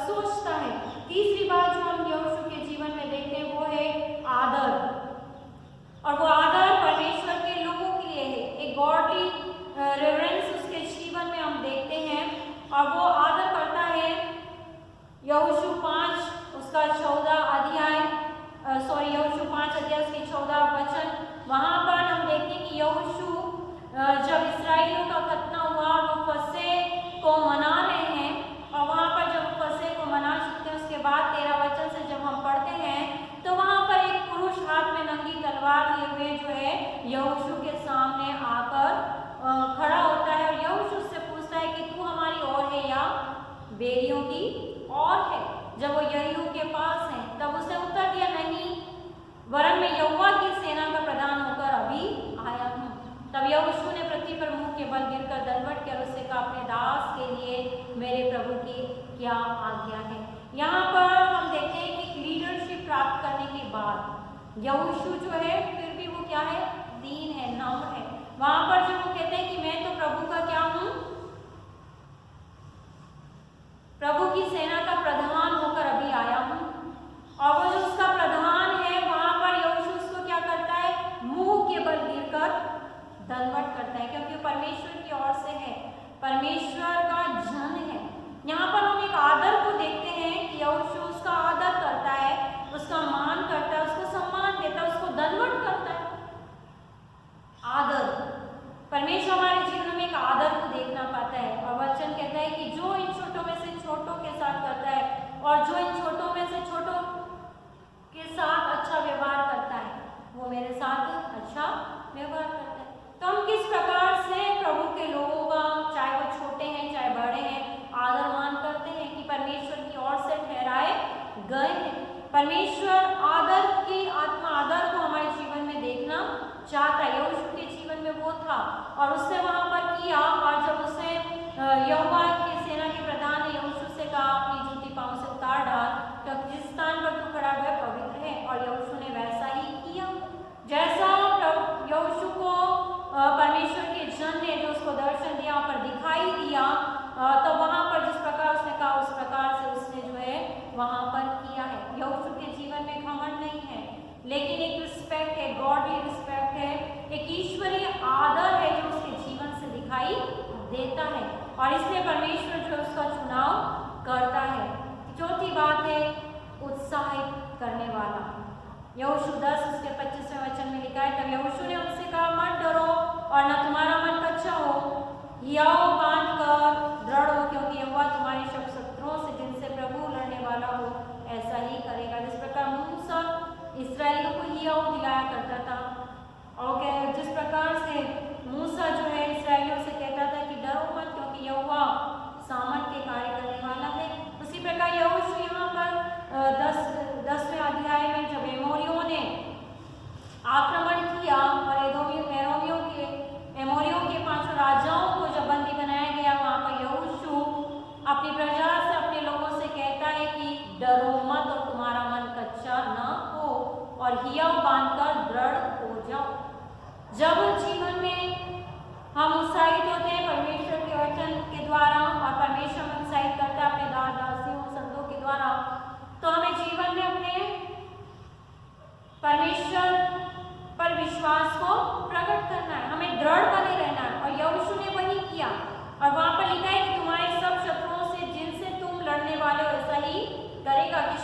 सोचता है। तीसरी बात जो हम यहोशू के जीवन में देखते हैं वो है आदर, और वो आदर परमेश्वर के लोगों के लिए है। एक गॉडली रेवरेंस उसके जीवन में हम देखते हैं, और वो आदर करता है। यहोशू 5 उसका 14 अध्याय यहोशू 5 अध्याय उसकी 14 वचन, वहाँ पर हम देखते हैं कि यहोशू जब इस्राएलियों का खतना हुआ और वो फसह को मना रहे हैं, और वहाँ पर जब फसह को मना चुके हैं उसके बाद 13 वचन से जब हम पढ़ते हैं तो वहाँ पर एक पुरुष हाथ में नंगी तलवार लिए हुए जो है यहोशू के सामने आकर खड़ा होता है, और यहोशू से पूछता है कि तू हमारी ओर है या बेरियों की ओर है। जब वो यरीहो के पास है तब उसने उत्तर दिया, नहीं, वरन मैं यहोवा की सेना का प्रधान होकर अभी आया हूँ। तब यहोशू ने पृथ्वी पर मुंह के बल गिरकर दंडवत किया, उससे कहा, अपने दास के लिए मेरे प्रभु की क्या आज्ञा है। यहाँ पर हम देखते हैं कि लीडरशिप प्राप्त करने के बाद यहोशू जो है फिर भी वो क्या है, दीन है, नम्र है। वहां पर जब वो कहते हैं कि मैं तो प्रभु का क्या हूं, प्रभु की सेना का प्रधान होकर अभी आया हूं, और वो जो उसका प्रधान है वहां पर यहोशू उसको क्या करता है, मुंह के बल गिरकर दंडवत करता है, क्योंकि परमेश्वर की ओर से है, परमेश्वर का जन है। यहाँ पर हम एक आदर को देखते हैं कि यहोशू उसका आदर करता है, उसका मान करता है, उसको सम्मान देता है, उसको दंडवत करता है। आदर, परमेश्वर हमारे जीवन में एक आदर को देखना पाता है, और वचन कहता है कि जो इन छोटों में से छोटों के साथ करता है, और जो इन छोटों में से छोटों के साथ अच्छा व्यवहार करता है, वो मेरे साथ अच्छा व्यवहार करता है। तो हम किस प्रकार से प्रभु के लोगों का, चाहे वो छोटे हैं चाहे बड़े हैं, आदर मान करते हैं कि परमेश्वर की ओर से ठहराए गए हैं। परमेश्वर आदर की आत्मा, आदर को हमारे जीवन में देखना चाहता है। यहोशू के जीवन में वो था, और उसने वहां पर किया। और जब उसने यहोवा की सेना के प्रधान ने यहोशू से कहा, अपनी जूती पांव से उतार डाल, क्योंकि जिस स्थान पर तू खड़ा है पवित्र है। और यहोशू ने वैसा ही किया, जैसा यहोशू को परमेश्वर के जन ने जो उसको दर्शन दिया पर दिखाई दिया, तो वहां पर जिस प्रकार उसने कहा उस प्रकार से उसने जो है वहां पर किया है। यहोशू के जीवन में घमंड नहीं है, लेकिन एक रिस्पेक्ट है, गॉडली रिस्पेक्ट है, एक ईश्वरीय आदर है जो उसके जीवन से दिखाई देता है, और इसलिए परमेश्वर जो उसका चुनाव करता है। चौथी बात है उत्साहित करने वाला। यहोशू 10 उसके 25वें वचन में लिखा है, तब यहोशू ने उनसे कहा, मत डरो और न तुम्हारा मन कच्चा हो, हियाव बांध कर दृढ़ हो, क्योंकि यहोवा तुम्हारे सब शत्रुओं से जिनसे प्रभु लड़ने वाला हो ऐसा ही करेगा। जिस प्रकार मूसा इस्राएलियों को हियाव दिलाया करता था, और जिस प्रकार से मूसा जो है इस्राएलियों से कहता था कि डरो मत, क्योंकि यहोवा सामर्थ के कार्य करने वाला है, उसी प्रकार यहोशू यहाँ पर 10वें अध्याय में जब एमोरियों ने आक्रमण किया और एमोरियों के 5 राजाओं को जब बंदी बनाया गया, वहाँ पर यहोशू अपनी प्रजा से, अपने लोगों से कहता है कि डरो मत और तुम्हारा मन कच्चा न हो, और हियाव बांधकर दृढ़ हो जाओ। जब जीवन में हम उत्साहित होते हैं परमेश्वर के वचन के द्वारा, और परमेश्वर में उत्साहित करता है अपने दासियों संतों के द्वारा, तो हमें जीवन में अपने परमेश्वर पर विश्वास को प्रकट करना है, हमें दृढ़ बने रहना है। और यहोशू ने वही किया, और वहां पर लिखा है कि तुम्हारे सब शत्रुओं से जिनसे तुम लड़ने वाले हो ऐसा ही करेगा, कि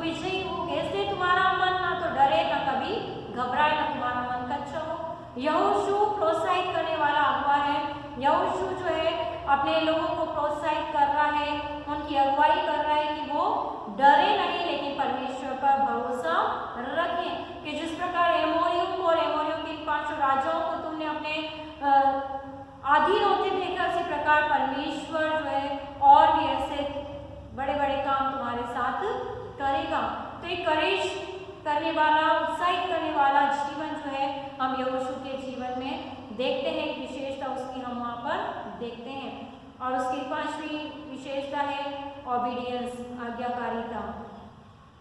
तुम विजयी हो। ऐसे तुम्हारा मन ना तो डरे ना कभी घबराए, ना तुम्हारा मन कच्चा हो। यहोशू प्रोत्साहित करने वाला अगुवा है। यहोशू जो है अपने लोगों को प्रोत्साहित कर रहा है, उनकी अगुवाई कर रहा है कि वो डरे नहीं लेकिन परमेश्वर पर भरोसा रखें। कि जिस प्रकार एमोरियों और एमोरियों के 5 राजाओं को तुमने अपने अधीन होते देखा, उसी प्रकार परमेश्वर जो है और भी ऐसे बड़े बड़े काम तुम्हारे साथ करेगा। तो एक करेज करने वाला, उत्साहित करने वाला जीवन जो है हम यहोशू के जीवन में देखते हैं। एक विशेषता उसकी हम वहाँ पर देखते हैं। और उसकी 5वीं विशेषता है ओबीडियंस, आज्ञाकारिता।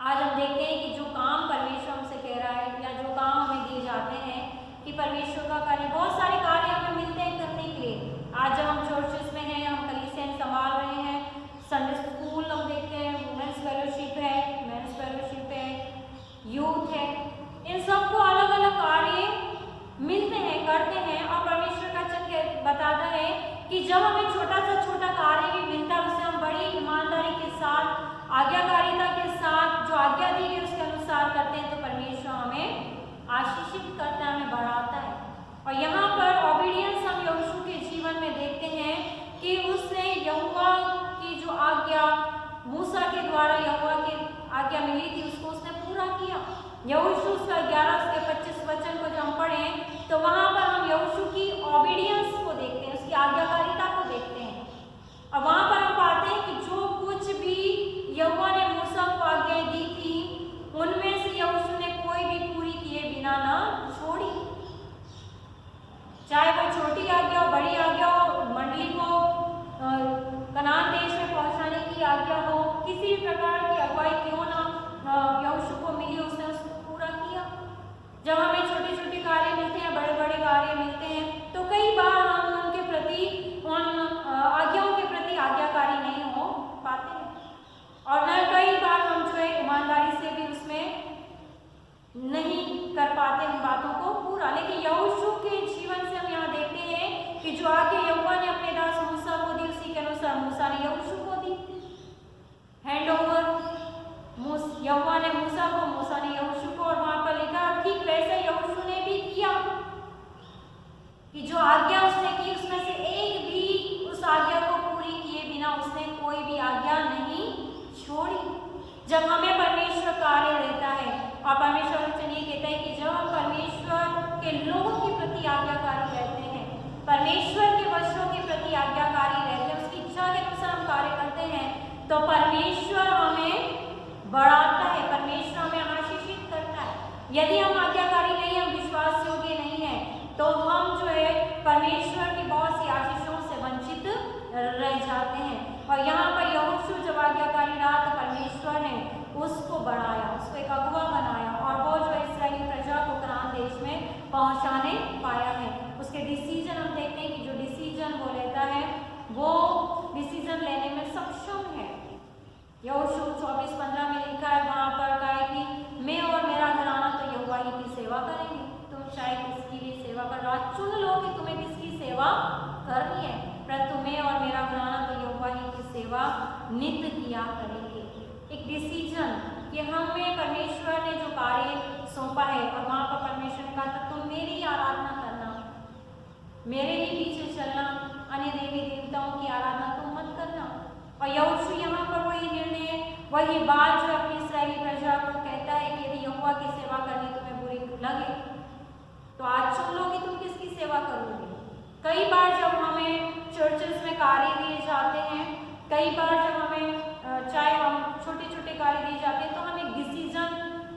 आज हम देखते हैं कि जो काम परमेश्वर हमसे कह रहा है या जो काम हमें दिए जाते हैं कि परमेश्वर का कार्य, बहुत सारे कार्य हमें मिलते हैं करने के लिए। आज जब हम चर्चेस में हैं, हम कलीसियाएं संभाल रहे हैं, संडे स्कूल हम देखते हैं, वुमेन्स फेलोशिप है, मेंस फेलोशिप है, यूथ है, इन सबको अलग अलग कार्य मिलते हैं, करते हैं। और परमेश्वर का वचन बताता है कि जब हमें छोटा सा छोटा कार्य भी मिलता है, उसे हम बड़ी ईमानदारी के साथ, आज्ञाकारिता के साथ, जो आज्ञा दी गई उसके अनुसार करते हैं, तो परमेश्वर हमें आशीषित करता है, हमें बढ़ाता है। और यहाँ पर ओबीडियंस हम यहोशू के जीवन में देखते हैं कि उसने यहोवा की जो आज्ञा मूसा के द्वारा यहोवा की आज्ञा मिली थी उसको उसने पूरा किया। यहोशू 11:25 वचन को जब हम पढ़ें तो वहाँ पर हम यहोशू की ओबीडियंस को देखते हैं, उसकी आज्ञाकारिता को देखते हैं। और वहाँ पर हम पाते हैं कि जो कुछ भी यहोवा ने मूसा को आज्ञा दी थी, उनमें से यहोशू ने कोई भी पूरी किए बिना ना छोड़ी। चाहे वो छोटी आज्ञा हो, बड़ी आज्ञा हो, मंडली को कनान देश में पहुंचाने की आज्ञा हो, किसी भी प्रकार की अगुवाई क्यों ना यहोशू को मिली, उसने उसको पूरा किया। जब हमें छोटे छोटे कार्य मिलते हैं, बड़े बड़े कार्य मिलते हैं, तो कई बार हम उनके प्रति, उन आज्ञाओं के प्रति आज्ञाकारी नहीं हो पाते हैं। और न कई बार हम जो है ईमानदारी से भी उसमें नहीं कर पाते उन बातों को पूरा। लेकिन यहोशू के जीवन से हम यहाँ देखते हैं कि जो आज्ञा यहोवा ने अपने दास मूसा को दी, उसी के अनुसार मूसा ने यहोशू को दी। हैंड ओवर यहोवा ने मूसा को, मूसा ने यहोशू को। और वहाँ पर लिखा ठीक वैसे यहोशू ने भी किया कि जो आज्ञा उसने की उसमें से एक भी उस आज्ञा को पूरी किए बिना उसने कोई भी आज्ञा नहीं छोड़ी। जब हमें परमेश्वर कार्य देता है, और परमेश्वर वचन ये कहता है कि जब हम परमेश्वर के लोगों के प्रति आज्ञाकारी रहते हैं, परमेश्वर के वचनों के प्रति आज्ञाकारी रहते हैं, उसकी इच्छा के अनुसार हम कार्य करते हैं, तो परमेश्वर हमें बढ़ाता है, परमेश्वर हमें आशीषित करता है। यदि हम आज्ञाकारी नहीं, हम विश्वास योग्य नहीं है, तो हम जो है परमेश्वर की बहुत सी आशीषों से वंचित रह जाते हैं। और यहाँ पर यहोशू जब आज्ञाकारी रहा तो परमेश्वर ने उसको बढ़ाया, उसको एक अगुवा बनाया, और वो जो इस्राएली प्रजा को कनान देश में पहुँचाने पाया है। उसके डिसीजन हम देखते हैं कि जो डिसीजन वो लेता है वो डिसीजन लेने में सक्षम है। यहोशू 24:15 में लिखा है, वहाँ पर कहा है कि मैं और मेरा घराना तो यहोवा ही की सेवा करेंगे। तुम चाहे किसकी भी सेवा करो, आज चुन लो कि तुम्हें किसकी सेवा करनी है, पर तुम्हें और मेरा घराना तो यहोवा ही की सेवा नित्य किया करेंगे। एक डिसीजन कि हमें परमेश्वर ने जो कार्य सौंपा है, और वहाँ पर परमेश्वर ने कहा था तुम मेरी आराधना करना, मेरे ही पीछे चलना, अन्य देवी देवताओं की आराधना तुम मत करना। और यहोशू यहाँ पर वही निर्णय, वही बात जो अपनी इस्राएली प्रजा को कहता है कि यदि यहोवा की सेवा करनी तुम्हें बुरी लगे तो आज चुन लो कि तुम किसकी सेवा करोगे। कई बार जब हमें चर्चेस में कार्य दिए जाते हैं, कई बार जब हमें चाहे हम छोटे छोटे कार्य दिए जाते हैं, तो हमें डिसीजन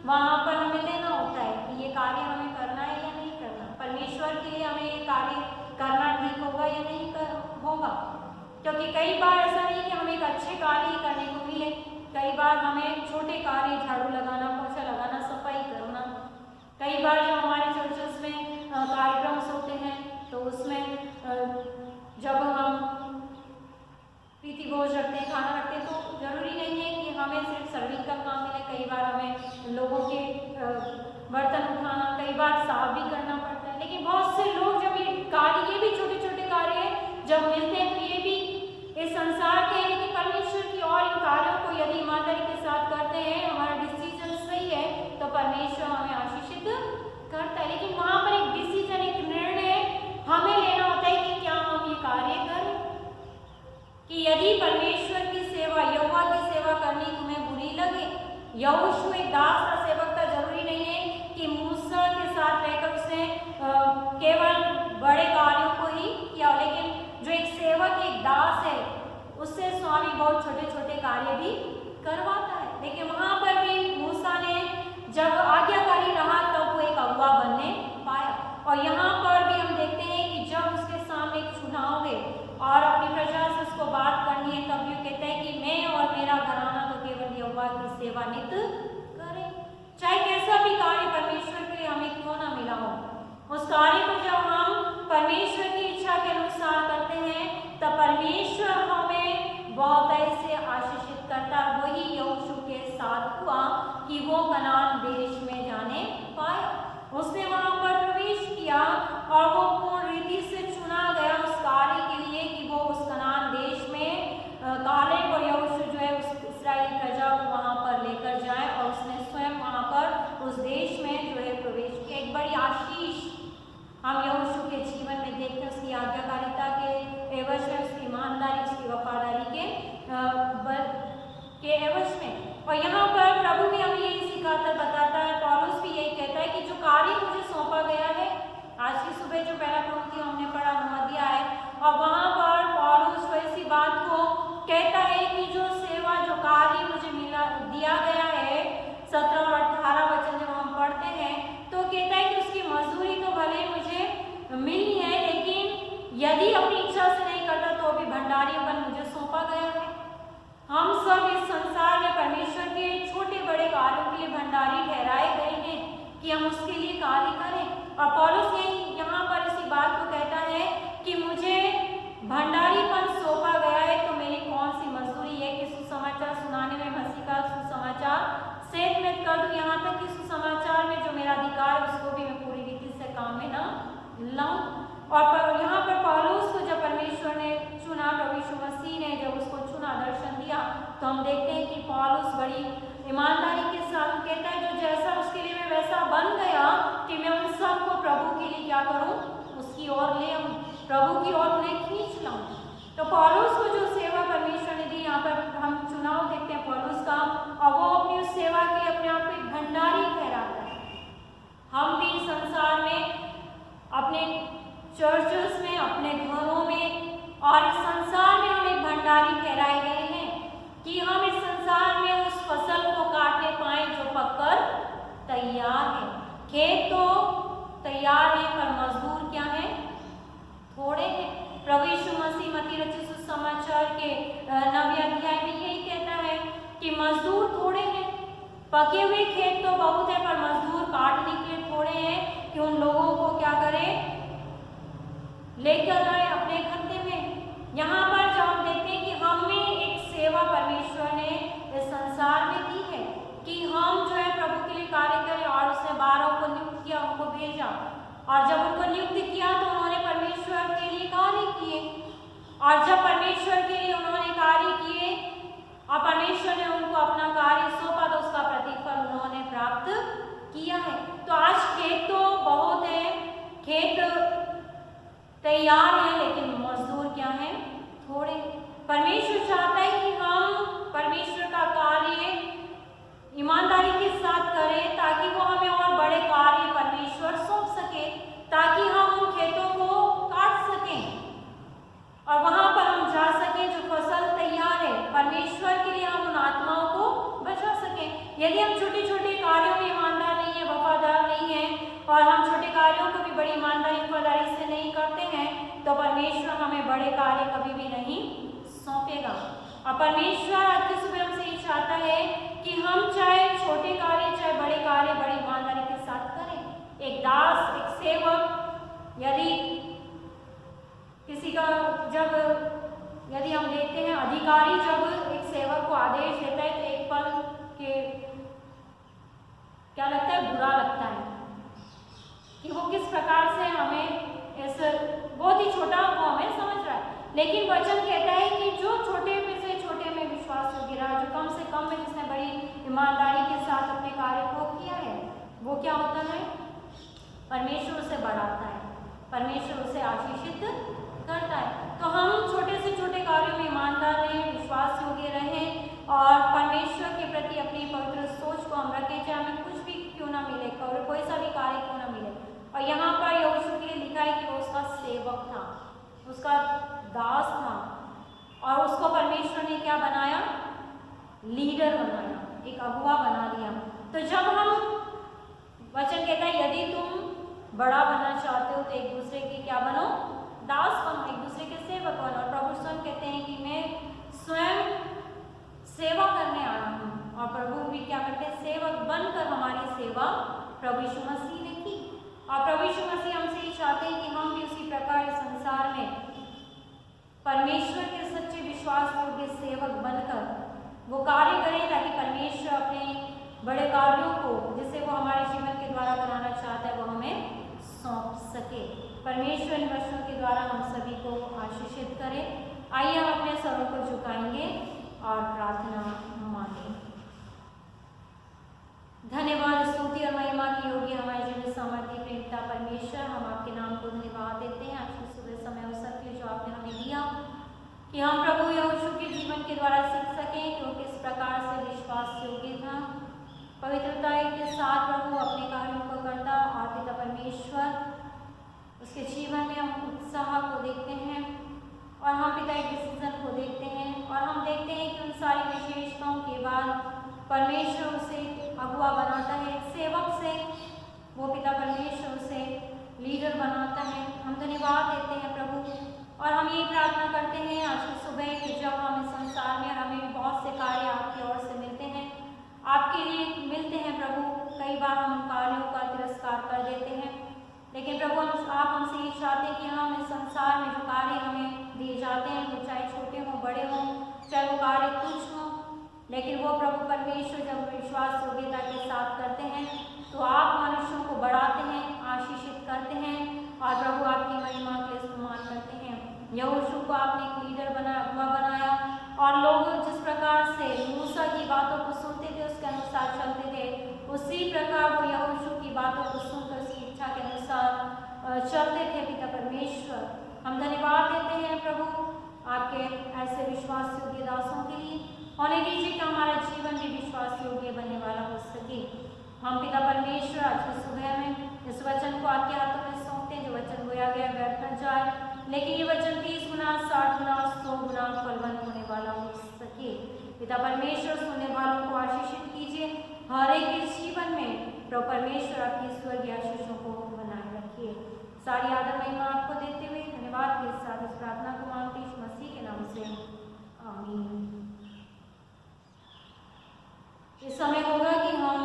वहाँ पर हमें लेना होता है कि ये कार्य हमें करना है या नहीं करना। परमेश्वर के लिए हमें ये कार्य करना ठीक होगा या नहीं होगा, क्योंकि कई बार ऐसा नहीं कि हमें एक अच्छे कार्य ही करने को मिले। कई बार हमें छोटे कार्य, झाड़ू लगाना, पोछा लगाना, सफाई करना, कई बार जब हमारे चर्चेस में कार्यक्रम होते हैं तो उसमें जब हम प्रीति भोज रखते हैं, खाना रखते हैं, तो जरूरी नहीं है कि हमें सिर्फ सर्विंग का काम मिले। कई बार हमें लोगों के बर्तन उठाना, कई बार साफ भी करना पड़ता है। लेकिन बहुत से लोग जब ये कार्य, ये भी छोटे छोटे कार्य जब मिलते हैं, तो ये भी इस संसार के, लेकिन परमेश्वर की और इन कार्यों को यदि ईमानदारी के साथ करते हैं, हमारा परमेश्वर हमें आशीषित करता है। लेकिन वहां पर एक डिसीजन, एक निर्णय हमें लेना होता है कि क्या हम ये कार्य करें। कि यदि परमेश्वर की सेवा, यहोवा की सेवा करनी तुम्हें बुरी लगे, यहोशू एक दास का सेवक था। जरूरी नहीं है कि मूसा के साथ रहकर उसने केवल बड़े कार्यों को ही किया, लेकिन जो एक सेवक, एक दास है, उससे स्वामी बहुत छोटे छोटे कार्य भी करवाता है। लेकिन वहां पर भी मूसा ने जब आज्ञाकारी रहा तब वो एक अगुआ बनने पाया। और यहाँ पर भी हम देखते हैं कि जब उसके सामने एक चुनाव है और अपनी प्रजा से उसको बात करनी है, तब ये कहता है कि मैं और मेरा घराना तो केवल यहोवा की सेवा नित करें। चाहे कैसा भी कार्य परमेश्वर के लिए हमें क्यों ना मिला हो, उस कार्य को जब हम परमेश्वर की इच्छा के अनुसार करते हैं तब परमेश्वर हमें बहुत ऐसे आशीषित करता। वही यहोशू के साथ हुआ कि वो कनान देश में जाने पाया। उसने वहां पर प्रवेश किया और वो पूर्ण रीति से चुना गया उस कार्य के लिए कि वो उस कनान देश में कालेब और यहोशू जो है उस इस्राएली प्रजा को वहां पर लेकर जाए। और उसने स्वयं वहां पर उस देश में जो है प्रवेश किया। एक बड़ी आशीष हम यहोशू के जीवन में देखते हैं, उसकी आज्ञाकारिता के एवज में, उसकी ईमानदारी, उसकी वफादारी के एवज में। और यहाँ पर प्रभु भी हमें यही सिखाकर बताता है, पौलुस भी यही कहता है कि जो कार्य मुझे सौंपा गया है, आज की सुबह जो पहला कुरिन्थियों हमने पढ़ा 9 अध्याय, और वहाँ पर पौलुस वैसी बात को कहता है कि जो सेवा, जो कार्य मुझे दिया गया है, 17 और 18 वचन जब हम पढ़ते हैं तो कहता है कि उसकी मजदूरी तो भले मुझे मिली है, लेकिन यदि अपनी इच्छा से नहीं करता तो भी भंडारीपन मुझे सौंपा गया है। हम सब इस संसार में परमेश्वर के छोटे बड़े कार्यों के लिए भंडारी ठहराए गए हैं कि हम उसके लिए कार्य करें। और पौलुस यही यहाँ पर इसी बात को कहता है कि मुझे भंडारीपन सौंपा गया है, तो मेरी कौन सी मजदूरी है कि सुसमाचार सुनाने में, मसीह का सुसमाचार सेध में कर दूं, यहाँ तक कि सुसमाचार में जो मेरा अधिकार है उसको भी मैं पूरी रीति से काम में ना लाऊं। और यहाँ पर पौलुस को जब परमेश्वर ने चुना, प्रभु यीशु मसीह ने जब उसको चुना, दर्शन दिया, तो हम देखते हैं कि पौलुस बड़ी ईमानदारी के साथ कहता है जो जैसा उसके लिए मैं वैसा बन गया कि मैं उन सबको प्रभु के लिए क्या करूं, उसकी ओर ले आऊं, प्रभु की ओर उन्हें खींच लाऊं। तो पौलुस को जो सेवा परमेश्वर ने दी, यहाँ पर हम चुनाव देखते हैं पौलुस का, और वो अपनी उस सेवा के अपने आप को एक भंडारी ठहराता है। हम भी संसार में, अपने चर्चेस में, अपने घरों में और इस संसार में हम एक भंडारी ठहराए गए हैं कि हम इस संसार में उस फसल को काटने पाए जो पककर तैयार है। खेत तो तैयार है पर मजदूर क्या है, थोड़े हैं। प्रभु यीशु मसीह मत्ती रचित सुसमाचार के 9वें अध्याय में यही कहता है कि मजदूर थोड़े हैं। पके हुए खेत तो बहुत है पर मजदूर काटने के लिए थोड़े हैं कि उन लोगों को क्या करें, लेकर आए अपने खत्ते में। यहाँ पर जब हम देखते हैं कि हमें एक सेवा परमेश्वर ने इस संसार में दी है कि हम जो है प्रभु के लिए कार्य करें, और उसने 12 को नियुक्त किया, उनको भेजा, और जब उनको नियुक्त किया तो उन्होंने परमेश्वर के लिए कार्य किए। और जब परमेश्वर के लिए उन्होंने कार्य किए और परमेश्वर ने उनको अपना कार्य सौंपा तो उसका प्रतिफल उन्होंने प्राप्त किया है। तो आज खेत तो बहुत है, खेत तैयार है, लेकिन मजदूर क्या है, थोड़े। परमेश्वर चाहता है कि हम परमेश्वर का कार्य ईमानदारी के साथ करें ताकि वो हमें और बड़े कार्य परमेश्वर सौंप सके, ताकि हम उन खेतों को काट सकें और वहां पर हम जा सकें जो फसल तैयार है, परमेश्वर के लिए हम उन आत्माओं को बचा सकें। यदि हम छोटे छोटे कार्यों में ईमानदार नहीं है, वफादार नहीं है, और हम छोटे कार्यों को भी बड़ी ईमानदारी वफादारी से नहीं करते हैं, तो परमेश्वर हमें बड़े कार्य कभी भी नहीं सौंपेगा। और परमेश्वर आज की सुबह हमसे ये चाहता है कि हम चाहे छोटे कार्य चाहे बड़े कार्य बड़ी ईमानदारी के साथ करें। एक दास, एक सेवक, यदि किसी का यदि हम देखते हैं अधिकारी जब एक सेवक को आदेश देता है तो एक पल के क्या लगता है, बुरा लगता है कि वो किस प्रकार से हमें इस बहुत ही छोटा वो हमें समझ रहा है। लेकिन वचन कहता है कि जो छोटे में से छोटे में विश्वास हो गिरा, जो कम से कम में जिसने बड़ी ईमानदारी के साथ अपने कार्य को किया है, वो क्या होता है? परमेश्वर उसे बढ़ाता है, परमेश्वर उसे आशीषित करता है। तो हम छोटे से छोटे कार्यों में ईमानदार रहें, विश्वास योग्य रहें और परमेश्वर के प्रति अपनी पवित्र सोच को हम रखें, चाहे हमें कुछ भी क्यों ना मिले, कोई सा भी कार्य क्यों ना मिले। और यहाँ पर यहोशू के लिए लिखा है कि वो उसका सेवक था, उसका दास था और उसको परमेश्वर ने क्या बनाया? लीडर बनाया, एक अगुवा बना दिया। तो जब हम वचन कहता है यदि तुम बड़ा बनना चाहते हो तो एक दूसरे के क्या बनो? दास बनो, एक दूसरे के सेवक बनो। और प्रभु स्वयं कहते हैं कि मैं स्वयं सेवा करने आया हूँ और प्रभु भी क्या करते हैं? सेवक बनकर हमारी सेवा प्रभु यीशु मसीह ने की। और प्रभु यीशु मसीह हमसे ये चाहते हैं कि हम भी उसी प्रकार इस संसार में परमेश्वर के सच्चे विश्वास योग्य सेवक बनकर वो कार्य करें, ताकि परमेश्वर अपने बड़े कार्यों को जिसे वो हमारे जीवन के द्वारा कराना चाहता है वो हमें सौंप सके। परमेश्वर इन वचनों के द्वारा हम सभी को आशीषित करें। आइए हम अपने सरों को झुकाएंगे और प्रार्थना मांगे। धन्यवाद, स्तुति और महिमा की योग्य हमारे जीवन सामर्थ्य प्रेमता परमेश्वर, हम आपके नाम को धन्यवाद देते हैं आज की सुबह समय अवसर के जो आपने हमें दिया कि हम प्रभु यहोशू के जीवन के द्वारा सीख सकें कि वो किस प्रकार से विश्वास योग्य था, पवित्रता के साथ प्रभु अपने कार्यों को करता। और पिता परमेश्वर उसके जीवन में हम उत्साह को देखते हैं और हम पिता एक डिसीजन को देखते हैं और हम देखते हैं कि उन सारी विशेषताओं के बाद परमेश्वर उसे अगुवा बनाता है, सेवक से वो पिता परमेश्वर उसे लीडर बनाता है। हम धन्यवाद देते हैं प्रभु और हम यही प्रार्थना करते हैं आज की सुबह कि जब हम इस संसार में हमें भी बहुत से कार्य आपकी ओर से मिलते हैं, आपके लिए मिलते हैं प्रभु। कई बार हम उन कार्यों का तिरस्कार कर देते हैं, लेकिन प्रभु आप हमसे ये चाहते हैं कि हम इस संसार में जो कार्य हमें दिए जाते हैं, वो चाहे छोटे हों बड़े हों, चाहे वो कार्य कुछ हों, लेकिन वो प्रभु परमेश्वर जब विश्वास योग्यता के साथ करते हैं तो आप मनुष्यों को बढ़ाते हैं, आशीषित करते हैं और प्रभु आपकी महिमा के इस्तेमाल करते हैं। यहोशू को आपने एक लीडर बनाया और लोग जिस प्रकार से मूसा की बातों को सुनते थे उसके अनुसार चलते थे, उसी प्रकार वो यहोशू की बातों को सुनकर उसकी इच्छा के अनुसार चलते थे। पिता परमेश्वर हम धन्यवाद देते हैं प्रभु आपके ऐसे विश्वास योग्य दासों के लिए। होने दीजिए कि हमारा जीवन भी विश्वास योग्य बनने वाला हो सके। हम पिता परमेश्वर आज की सुबह में इस वचन को आपके हाथों में सौंपते हैं, जो वचन बोया गया व्यर्थ न जाए, लेकिन ये वचन 30 गुना 60 गुना 100 गुना फलवंत होने वाला हो सके। पिता परमेश्वर सुनने वालों को आशीषित कीजिए, हर एक के जीवन में प्रभु परमेश्वर आपकी स्वर्गीय आशीषों को बनाए रखिए। सारी आदर महिमा आपको देते हुए धन्यवाद के साथ इस प्रार्थना को मांगते यीशु मसीह के नाम से, आमीन। इस समय होगा कि हम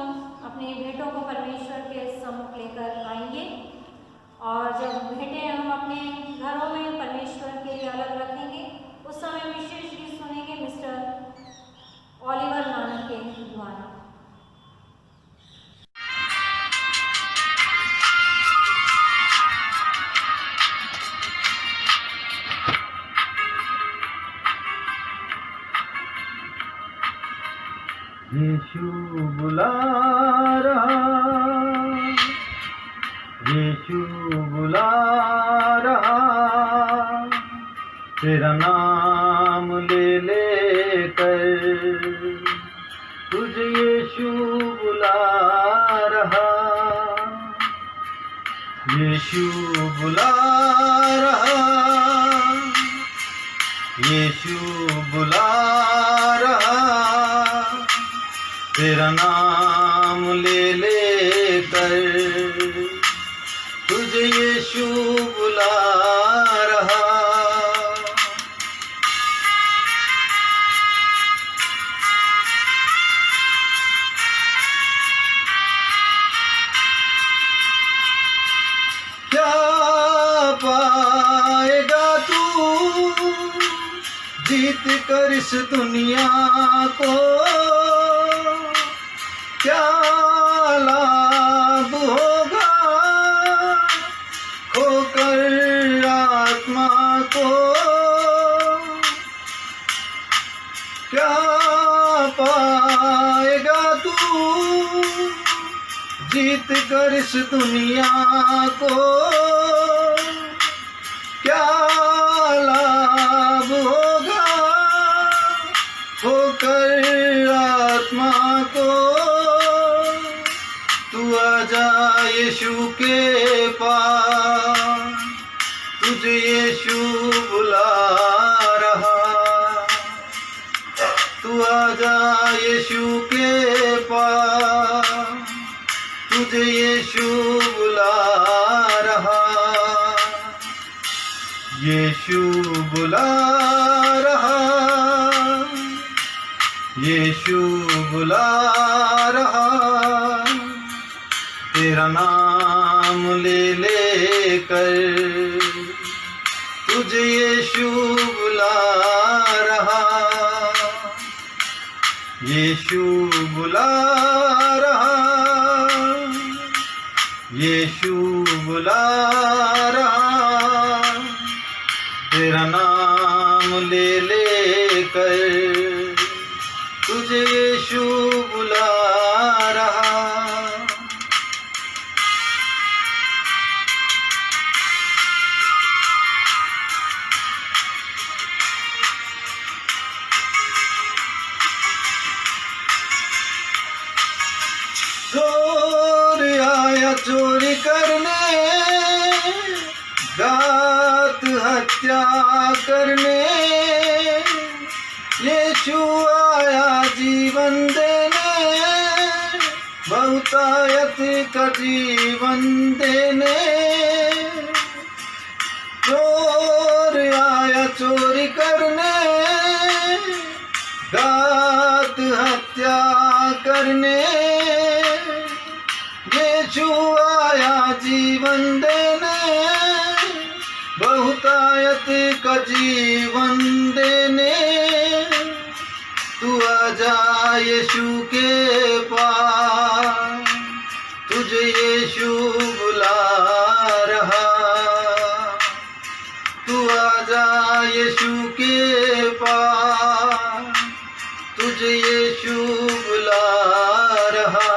अपने भेंटों को परमेश्वर के सम्मुख लेकर आएंगे और जब भेंटें हम अपने घरों में परमेश्वर के लिए अलग रखेंगे उस समय विशेष गीत सुनेंगे मिस्टर ओलिवर नानक के द्वारा। यीशु बुला रहा, यीशु बुला रहा, तेरा नाम ले लेकर तुझे यीशु बुला रहा, यीशु बुला रहा, यीशु बुला रहा, तेरा नाम ले लेकर तुझे यीशु बुला रहा। क्या पाएगा तू जीत कर इस दुनिया को, क्या लाभ होगा खोकर आत्मा को, क्या पाएगा तू जीत कर इस दुनिया को क्या लाभ होगा, होकर आत्मा को तू आजा यीशु के पास, तुझे यीशु बुला रहा। तू आजा यीशु के पास, तुझे यीशु बुला रहा। यीशु बुला रहा, यीशु बुला रहा। तेरा नाम ले लेकर तुझे यीशु बुला रहा। यीशु बुला रहा, यीशु बुला रहा। तेरा नाम ले लेकर तुझे यीशु बुला रहा। चोर आया चोरी करने, घात हत्या करने, यीशु आया जीवन देने, बहुतायत का जीवन देने। चोर आया चोरी करने, घात हत्या करने, यीशु आया जीवन देने, बहुतायत का जीवन देने। तू आजा यीशु के पास, तुझे यीशु बुला रहा। तू आजा यीशु के पास, तुझे यीशु बुला रहा।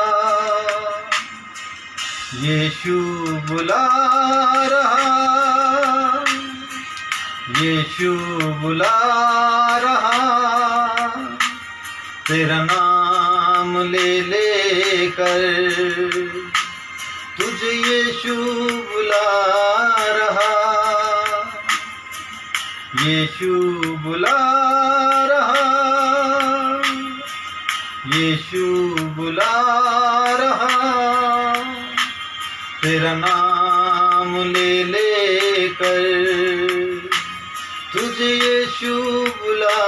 यीशु बुला रहा, यीशु बुला रहा। तेरा नाम ले लेकर तुझे यीशु बुला रहा। यीशु बुला रहा, यीशु बुला रहा। तेरा नाम ले लेकर तुझे यीशु बुला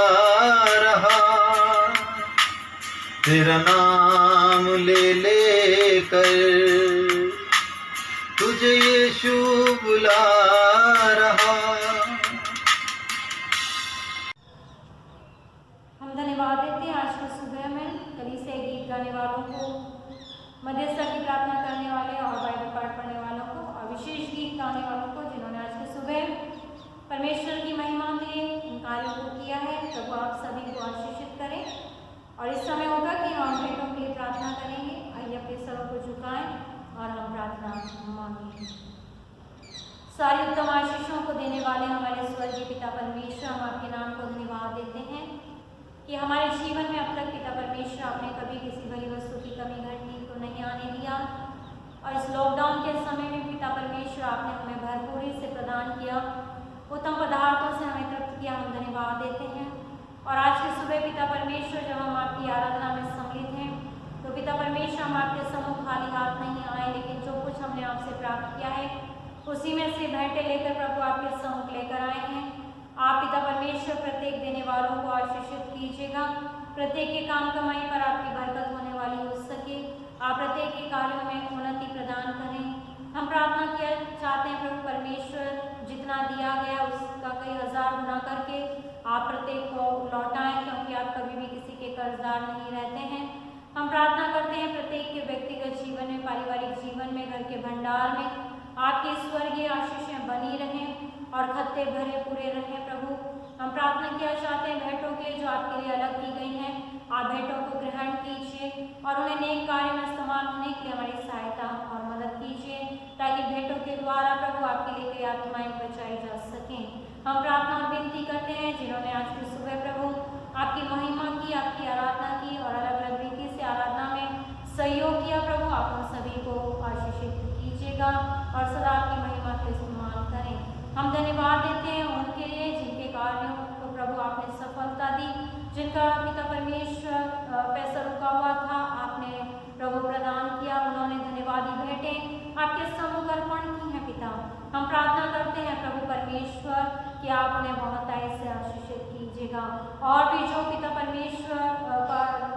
रहा। तेरा नाम ले लेकर तुझे यीशु बुला रहा। हम धन्यवाद देते हैं आज की सुबह में कलीसिया गीत गाने वालों को, मध्यस्था की प्रार्थना करने वाले और बाइबल पाठ पढ़ने वालों को, और विशेष गीत गाने वालों को जिन्होंने आज की सुबह परमेश्वर की महिमा के लिए इन कार्यों को किया है। प्रभु आप सभी को आशीषित करें। और इस समय होगा कि हम भेंटों के लिए प्रार्थना करेंगे। आइए अपने सरों को झुकाएं और हम प्रार्थना मांगें। सारी उत्तम आशीषों को देने वाले हमारे स्वर्गीय पिता परमेश्वर, हम आपके नाम को धन्यवाद देते हैं कि हमारे जीवन में अब तक पिता परमेश्वर आपने कभी किसी भली वस्तु की कमी घटनी को नहीं आने दिया। और इस लॉकडाउन के समय में पिता परमेश्वर आपने हमें भरपूरी से प्रदान किया, उत्तम पदार्थों से हमें तृप्त किया। हम धन्यवाद देते हैं। और आज की सुबह पिता परमेश्वर जब हम आपकी आराधना में सम्मिलित हैं तो पिता परमेश्वर हम आपके सम्मुख खाली हाथ नहीं आए, लेकिन जो कुछ हमने आपसे प्राप्त किया है उसी में से भेंटें लेकर प्रभु आपके सम्मुख लेकर आए हैं। आप पिता परमेश्वर प्रत्येक देने वालों को आशीषित कीजिएगा, प्रत्येक के काम कमाई पर आपकी बरकत होने वाली हो सके। आप प्रत्येक के कार्यों में उन्नति प्रदान करें। हम प्रार्थना किया चाहते हैं प्रभु परमेश्वर, जितना दिया गया उसका कई हजार गुना करके आप प्रत्येक को लौटाएं, क्योंकि आप कभी भी किसी के कर्जदार नहीं रहते हैं। हम प्रार्थना करते हैं प्रत्येक के व्यक्तिगत जीवन में, पारिवारिक जीवन में, घर के भंडार में आपकी स्वर्गीय आशीषें बनी रहें और खत्ते भरे पूरे रहें। प्रभु हम प्रार्थना किया चाहते हैं भेंटों के जो आपके लिए अलग की गई हैं, आप भेंटों को ग्रहण कीजिए और उन्हें नेक कार्य में इस्तेमाल होने के लिए हमारी सहायता आत्माएं बचाई जा सकें। हम प्रार्थना और विनती करते हैं जिन्होंने आज की सुबह प्रभु आपकी महिमा की, आपकी आराधना की और अलग अलग रीति से आराधना में सहयोग किया। प्रभु आप उन सभी को आशीषित कीजिएगा और सदा आपकी महिमा का इस्तेमाल करें। हम धन्यवाद देते हैं उनके लिए जिनके कार्यों को प्रभु आपने सफलता दी, जिनका पिता परमेश्वर पैसा रुका हुआ था आपने प्रभु प्रदान किया, उन्होंने धन्यवादी भेंटें आपके सम्मुख अर्पण की हैं। पिता हम प्रार्थना करते हैं प्रभु परमेश्वर कि आप उन्हें बहुतायत से आशीषित कीजिएगा और भी जो पिता परमेश्वर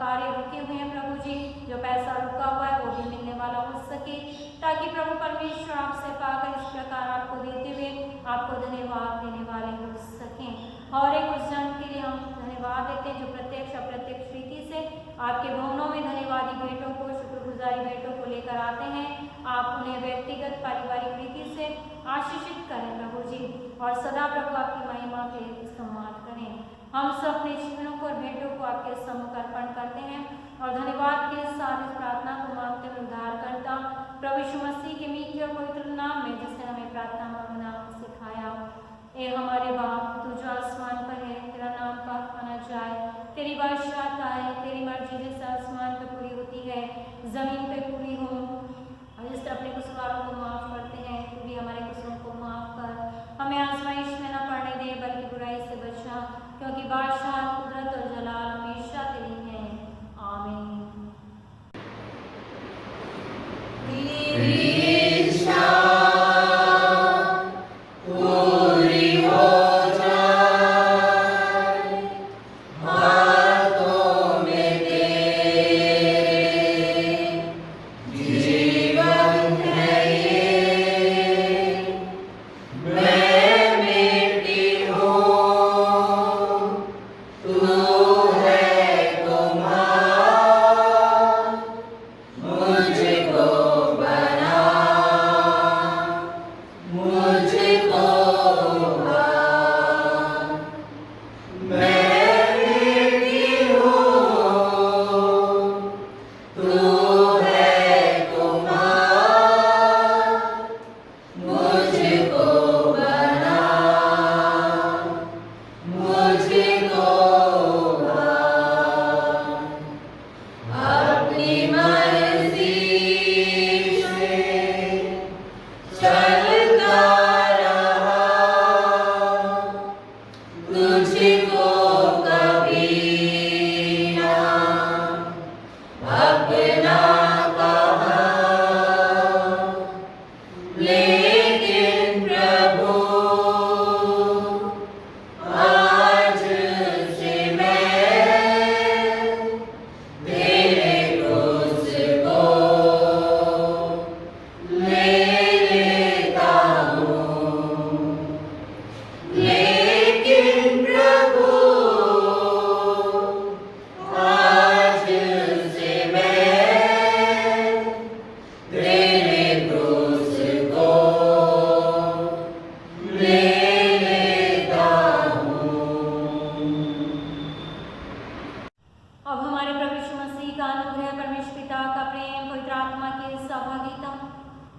कार्य रुके हुए हैं प्रभु जी, जो पैसा रुका हुआ है वो भी मिलने वाला हो सके, ताकि प्रभु परमेश्वर आपसे पाकर इस प्रकार आपको देते हुए आपको धन्यवाद देने वाले हो सकें। और एक उस जन के लिए हम धन्यवाद देते हैं जो प्रत्यक्ष अप्रत्यक्ष रीति से आपके भवनों में धन्यवादी भेंटों को, शुक्रगुजारी भेंटों को लेकर आते हैं। आप उन्हें व्यक्तिगत पारिवारिक रीति से आशीषित करें प्रभु जी और सदा प्रभु आपकी महिमा के इस्तेमाल करें। हम सब अपने जीवनों को और भेंटों को आपके सम्मुख अर्पण करते हैं और धन्यवाद के साथ इस प्रार्थना को मांगते हुए उद्धारकर्ता प्रभु यीशु मसीह के मीठे और पवित्र नाम में, जिसने हमें प्रार्थना मांगना सिखाया। ए हमारे बाप, तू जो आसमान पर है, तेरा नाम पाक माना जाए, तेरी बादशाहत आए, तेरी मर्जी जैसे आसमान पर पूरी होती है जमीन पे पूरी हो। और जिस तरह अपने कुसवारों को माफ करते हैं, तू भी हमारे कुसरों को माफ कर, हमें आजमाइश में न पड़ने दे बल्कि बुराई से बचा, क्योंकि बादशाह, कुदरत और जलाल हमेशा तेरी है। आमीन।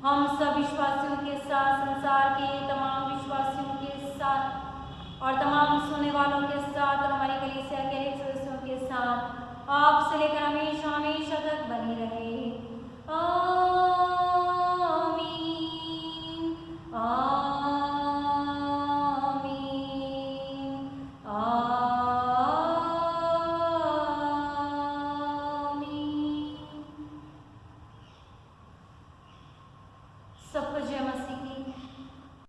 हम सब विश्वासियों के साथ, संसार के तमाम विश्वासियों के साथ और तमाम सुनने वालों के साथ और हमारी कलीसिया के सदस्यों के साथ आपसे लेकर हमेशा हमेशा तक बनी रहे। आमीन आमीन आमीन। सब कुछ